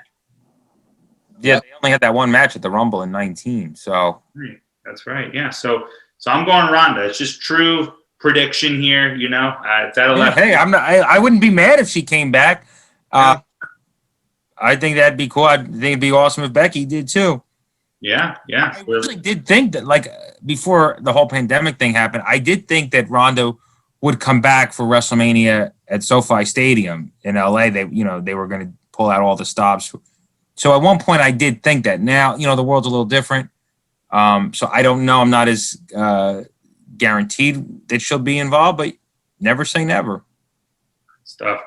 Speaker 3: Yeah, they only had that one match at the Rumble in 19, so.
Speaker 1: That's right. Yeah. So I'm going Ronda. It's just true prediction here. It's at 11.
Speaker 3: Hey, I wouldn't be mad if she came back. I think that'd be cool. I think it'd be awesome if Becky did too.
Speaker 1: Yeah.
Speaker 3: I really did think that, like, before the whole pandemic thing happened, I did think that Ronda would come back for WrestleMania at SoFi Stadium in LA. They were going to pull out all the stops. So at one point I did think that. Now, the world's a little different. So I don't know. I'm not as guaranteed that she'll be involved, but never say never.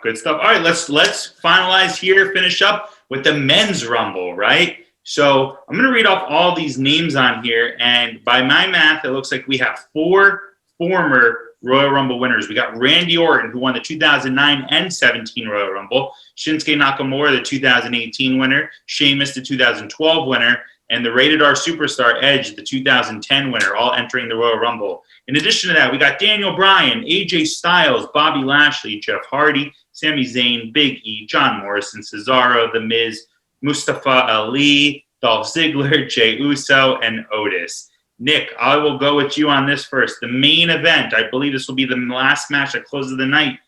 Speaker 1: Good stuff. All right, let's finalize here, finish up with the men's Rumble, right? So I'm going to read off all these names on here, and by my math, it looks like we have 4 former Royal Rumble winners. We got Randy Orton, who won the 2009 and 17 Royal Rumble, Shinsuke Nakamura, the 2018 winner, Sheamus, the 2012 winner, and the Rated R Superstar Edge, the 2010 winner, all entering the Royal Rumble. In addition to that, we got Daniel Bryan, AJ Styles, Bobby Lashley, Jeff Hardy, Sami Zayn, Big E, John Morrison, Cesaro, The Miz, Mustafa Ali, Dolph Ziggler, Jey Uso, and Otis. Nick, I will go with you on this first. The main event, I believe this will be the last match that closes the night.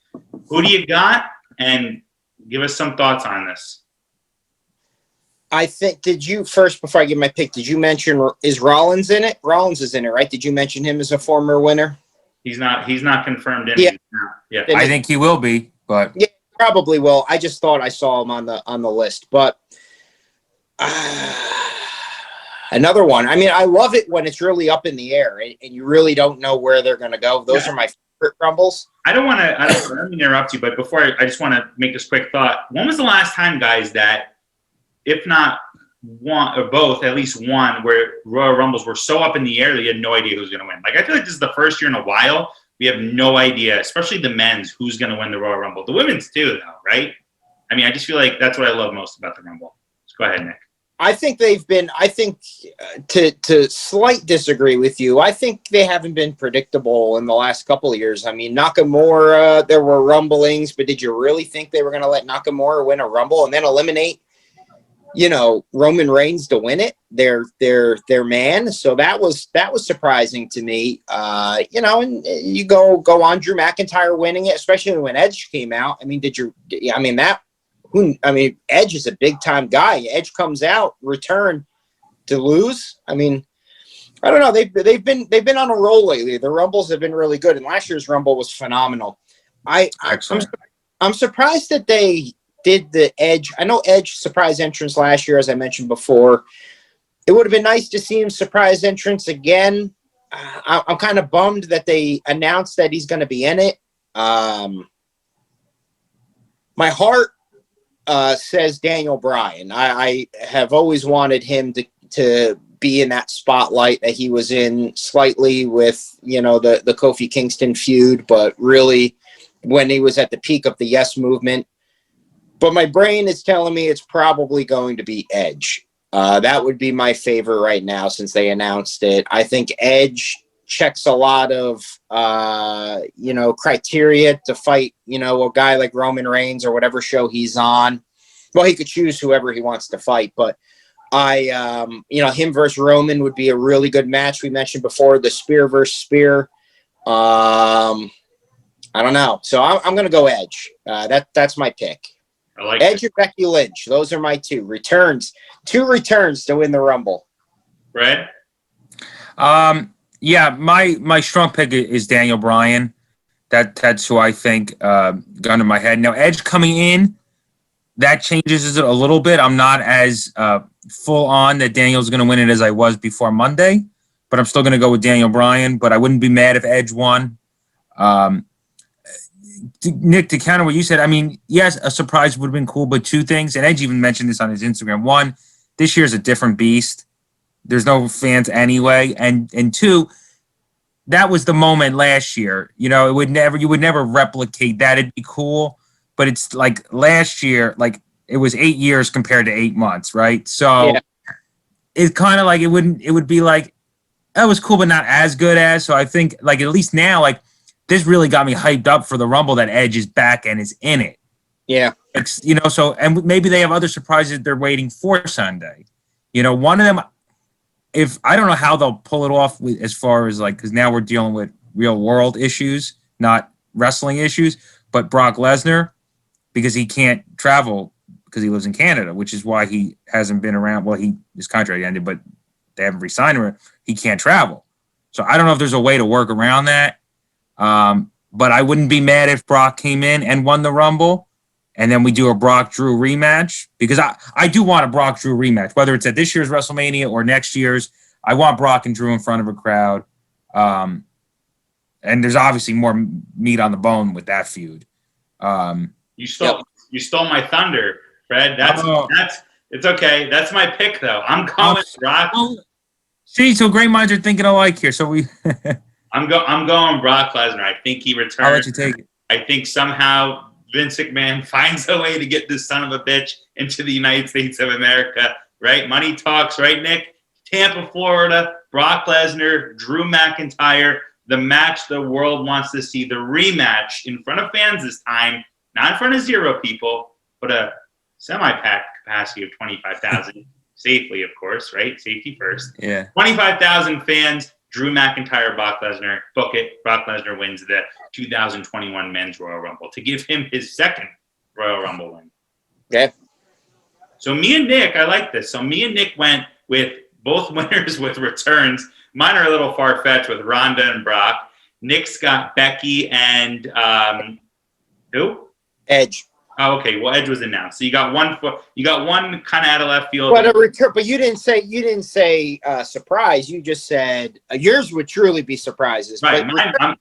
Speaker 1: Who do you got? And give us some thoughts on this.
Speaker 4: I think, did you, first, before I give my pick, did you mention, is Rollins in it? Rollins is in it, right? Did you mention him as a former winner?
Speaker 1: He's not confirmed in
Speaker 4: Yeah.
Speaker 1: it. Yeah.
Speaker 3: I think he will be, but
Speaker 4: Yeah, probably will. I just thought I saw him on the list, but another one. I mean, I love it when it's really up in the air and you really don't know where they're going to go. Those are my favorite Rumbles.
Speaker 1: I don't want to interrupt you, but before I just want to make this quick thought. When was the last time, guys, that if not one or both, at least one, where Royal Rumbles were so up in the air that you had no idea who's going to win? Like, I feel like this is the first year in a while we have no idea, especially the men's, who's going to win the Royal Rumble. The women's too, though, right? I mean, I just feel like that's what I love most about the Rumble. Let's go ahead, Nick.
Speaker 4: I think to slight disagree with you, I think they haven't been predictable in the last couple of years. I mean, Nakamura, there were rumblings, but did you really think they were going to let Nakamura win a Rumble and then eliminate, Roman Reigns to win it? Their man. So that was surprising to me. And you go on Drew McIntyre winning it, especially when Edge came out. I mean, Edge is a big time guy. Edge comes out, return to lose. I mean, I don't know. They've been on a roll lately. The Rumbles have been really good, and last year's Rumble was phenomenal. I'm surprised that they did the Edge. I know Edge surprise entrance last year, as I mentioned before. It would have been nice to see him surprise entrance again. I'm kind of bummed that they announced that he's going to be in it. My heart says Daniel Bryan. I have always wanted him to be in that spotlight that he was in slightly with, the Kofi Kingston feud, but really when he was at the peak of the Yes Movement. But my brain is telling me it's probably going to be Edge. That would be my favorite right now since they announced it. I think Edge checks a lot of, criteria to fight, a guy like Roman Reigns or whatever show he's on. Well, he could choose whoever he wants to fight, but him versus Roman would be a really good match. We mentioned before the spear versus spear. I don't know. So I'm going to go Edge. That's my pick.
Speaker 1: I like
Speaker 4: Edge or Becky Lynch. Those are my two returns to win the Rumble.
Speaker 1: Brad?
Speaker 3: Yeah, my strong pick is Daniel Bryan. That's who I think gun to my head. Now, Edge coming in, that changes it a little bit. I'm not as full on that Daniel's going to win it as I was before Monday, but I'm still going to go with Daniel Bryan. But I wouldn't be mad if Edge won. Nick, to counter what you said, I mean, yes, a surprise would have been cool, but two things, and Edge even mentioned this on his Instagram. One, this year's a different beast. There's no fans anyway. And two, that was the moment last year. You would never replicate that. It'd be cool. But it's like last year, like it was 8 years compared to 8 months, right? So it's kind of like it would be like, that was cool, but not as good as. So I think like at least now, like this really got me hyped up for the Rumble that Edge is back and is in it.
Speaker 4: Yeah.
Speaker 3: It's, so, and maybe they have other surprises they're waiting for Sunday. One of them, I don't know how they'll pull it off as far as like, because now we're dealing with real world issues, not wrestling issues, but Brock Lesnar, because he can't travel because he lives in Canada, which is why he hasn't been around. Well, his contract ended, but they haven't re-signed him. He can't travel. So I don't know if there's a way to work around that. But I wouldn't be mad if Brock came in and won the Rumble, and then we do a Brock-Drew rematch, because I do want a Brock-Drew rematch, whether it's at this year's WrestleMania or next year's. I want Brock and Drew in front of a crowd. And there's obviously more meat on the bone with that feud.
Speaker 1: You stole my thunder, Fred. It's okay. That's my pick, though. I'm calling Brock.
Speaker 3: See, so great minds are thinking alike here. So
Speaker 1: I'm going Brock Lesnar. I think he returns.
Speaker 3: I'll let you take it.
Speaker 1: I think somehow Vince McMahon finds a way to get this son of a bitch into the United States of America. right? Money talks, right, Nick? Tampa, Florida, Brock Lesnar, Drew McIntyre, the match the world wants to see, the rematch in front of fans this time, not in front of 0 people, but a semi-packed capacity of 25,000, safely, of course, right? Safety first.
Speaker 3: Yeah.
Speaker 1: 25,000 fans, Drew McIntyre, Brock Lesnar, book it. Brock Lesnar wins the 2021 Men's Royal Rumble to give him his second Royal Rumble win.
Speaker 4: Okay.
Speaker 1: So me and Nick, I like this. So me and Nick went with both winners with returns. Mine are a little far-fetched with Ronda and Brock. Nick's got Becky and who?
Speaker 4: Edge.
Speaker 1: Oh, okay. Well, Edge was announced. So you got one kind of out of left field.
Speaker 4: But but you didn't say surprise. You just said yours would truly be surprises.
Speaker 1: Right.
Speaker 4: But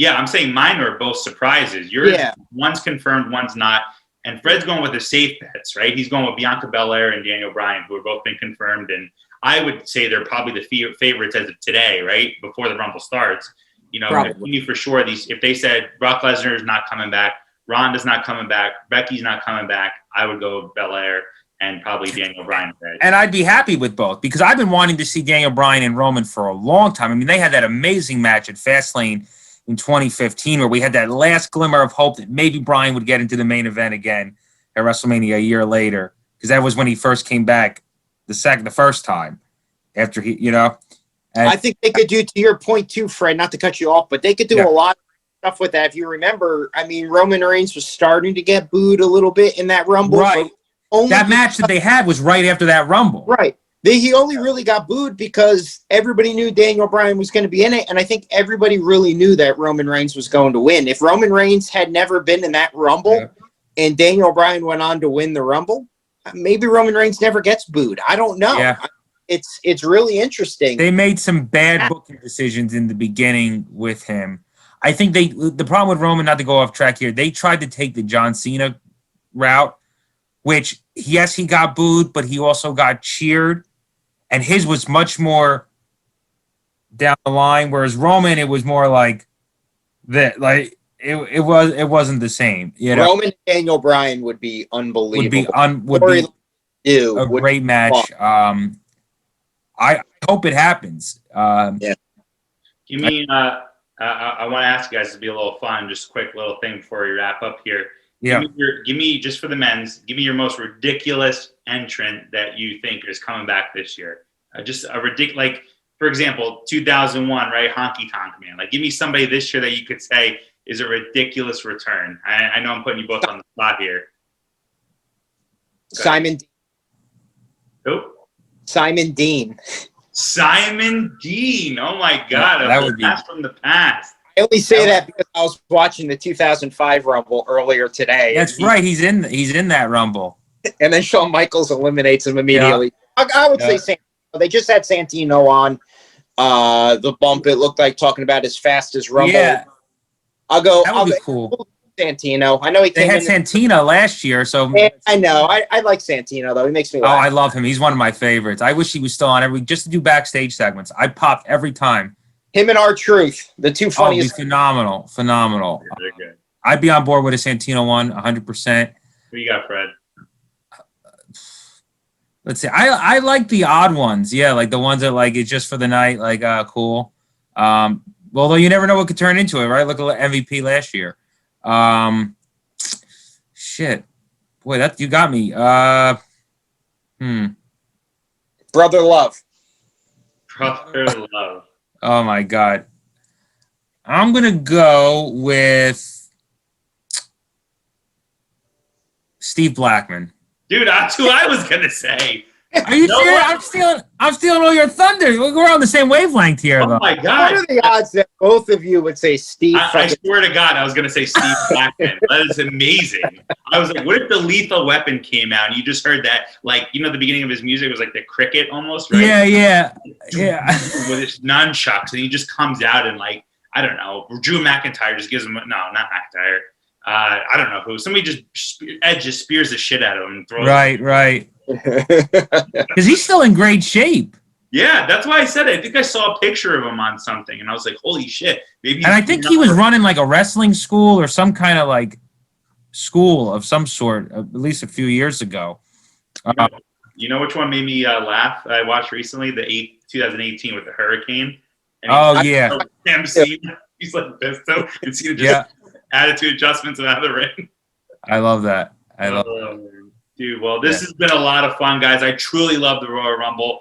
Speaker 1: I'm saying mine are both surprises. Yours, one's confirmed, one's not. And Fred's going with the safe bets, right? He's going with Bianca Belair and Daniel Bryan, who have both been confirmed. And I would say they're probably the favorites as of today, right? Before the Rumble starts. You know, if we knew for sure if they said Brock Lesnar is not coming back, Ronda's not coming back, Becky's not coming back, I would go with Belair and probably Daniel Bryan.
Speaker 3: And I'd be happy with both because I've been wanting to see Daniel Bryan and Roman for a long time. I mean, they had that amazing match at Fastlane in 2015 where we had that last glimmer of hope that maybe Bryan would get into the main event again at WrestleMania a year later because that was when he first came back the first time after he, you know. And
Speaker 4: I think they could do, to your point too, Fred, not to cut you off, but they could do a lot of stuff with that. If you remember, I mean, Roman Reigns was starting to get booed a little bit in that Rumble.
Speaker 3: Right. That match that they had was right after that Rumble.
Speaker 4: Right. He only really got booed because everybody knew Daniel Bryan was going to be in it, and I think everybody really knew that Roman Reigns was going to win. If Roman Reigns had never been in that Rumble and Daniel Bryan went on to win the Rumble, maybe Roman Reigns never gets booed. I don't know.
Speaker 3: Yeah.
Speaker 4: It's really interesting.
Speaker 3: They made some bad booking decisions in the beginning with him. I think the problem with Roman, not to go off track here, they tried to take the John Cena route, which, yes, he got booed, but he also got cheered. And his was much more down the line, whereas Roman, it was more like that. Like it wasn't the same. You know,
Speaker 4: Roman and Daniel Bryan would be unbelievable.
Speaker 3: Would be a great match. I hope it happens.
Speaker 1: Give me. I want to ask you guys to be a little fun. Just a quick little thing before we wrap up here.
Speaker 3: Yeah.
Speaker 1: Give me just for the men's. Give me your most ridiculous entrant that you think is coming back this year. Just a ridiculous, like for example, 2001, right? Honky Tonk Man. Like, give me somebody this year that you could say is a ridiculous return. I know I'm putting you both on the spot here.
Speaker 4: Simon.
Speaker 1: Who?
Speaker 4: Simon Dean.
Speaker 1: Simon Dean. Oh my God,
Speaker 3: that would be
Speaker 1: blast from the past.
Speaker 4: I only say that because I was watching the 2005 Rumble earlier today.
Speaker 3: That's right. He's in that Rumble.
Speaker 4: And then Shawn Michaels eliminates him immediately. Yeah. I would say Santino. They just had Santino on the bump. It looked like talking about as fast as Rumble. Yeah.
Speaker 3: That would be cool.
Speaker 4: Santino. I know
Speaker 3: they had Santino last year, so
Speaker 4: I know. I like Santino though. He makes me laugh.
Speaker 3: Oh, I love him. He's one of my favorites. I wish he was still on every just to do backstage segments. I popped every time.
Speaker 4: Him and R-Truth, the two funniest.
Speaker 3: Phenomenal.
Speaker 1: They're good.
Speaker 3: I'd be on board with a Santino one, 100%.
Speaker 1: Who you got, Fred?
Speaker 3: Let's see. I like the odd ones. Yeah, like the ones that like it's just for the night. Like cool. Although you never know what could turn into it, right? Look at MVP last year. Shit. Boy, that you got me.
Speaker 4: Brother Love.
Speaker 1: Brother Love.
Speaker 3: Oh my God. I'm gonna go with Steve Blackman.
Speaker 1: Dude, that's who I was gonna say.
Speaker 3: Are you serious? I'm stealing all your thunder. We're on the same wavelength here, though.
Speaker 1: Oh my God!
Speaker 4: What are the odds that both of you would say Steve?
Speaker 1: I swear to God, I was gonna say Steve Blackman. That is amazing. I was like, what if the Lethal Weapon came out and you just heard that, like, you know, the beginning of his music was like the cricket almost, right?
Speaker 3: Yeah.
Speaker 1: With his nunchucks, and he just comes out and like, I don't know, Drew McIntyre just gives him not McIntyre. I don't know who. Somebody Edge just spears the shit out of him and throws.
Speaker 3: Right. Because he's still in great shape.
Speaker 1: Yeah, that's why I said it. I think I saw a picture of him on something, and I was like, "Holy shit!" Maybe.
Speaker 3: And I think he was running like a wrestling school or some kind of like school of some sort, at least a few years ago.
Speaker 1: You know which one made me laugh? I watched recently, 2018 with the hurricane. And
Speaker 3: Oh yeah,
Speaker 1: he's like this though, and Cena just attitude adjustments out of the ring.
Speaker 3: I love that. I love that.
Speaker 1: Dude, well, this has been a lot of fun, guys. I truly love the Royal Rumble.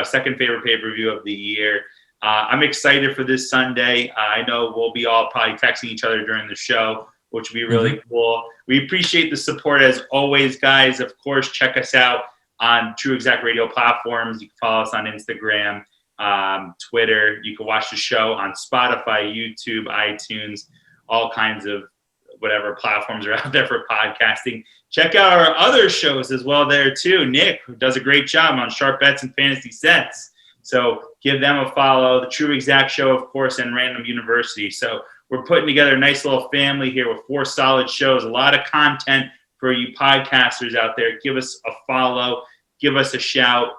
Speaker 1: Second favorite pay-per-view of the year. I'm excited for this Sunday. I know we'll be all probably texting each other during the show, which will be really cool. We appreciate the support as always, guys. Of course, check us out on TruExact Radio platforms. You can follow us on Instagram, Twitter. You can watch the show on Spotify, YouTube, iTunes, all kinds of whatever platforms are out there for podcasting. Check out our other shows as well there too. Nick, who does a great job on Sharp Bets and Fantasy Sets. So give them a follow. The TruExact Show, of course, and Random University. So we're putting together a nice little family here with 4 solid shows, a lot of content for you podcasters out there. Give us a follow. Give us a shout.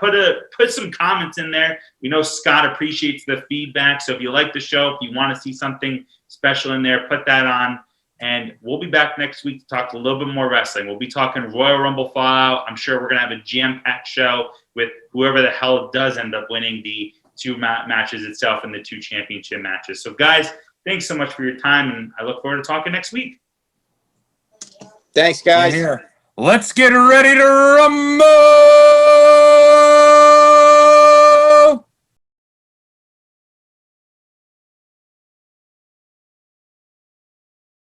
Speaker 1: Put some comments in there. We know Scott appreciates the feedback. So if you like the show, if you want to see something special in there, put that on. And we'll be back next week to talk a little bit more wrestling. We'll be talking Royal Rumble Fallout. I'm sure we're going to have a jam-packed show with whoever the hell does end up winning the 2 matches itself and the 2 championship matches. So, guys, thanks so much for your time, and I look forward to talking next week.
Speaker 4: Thanks, guys.
Speaker 3: Let's get ready to rumble!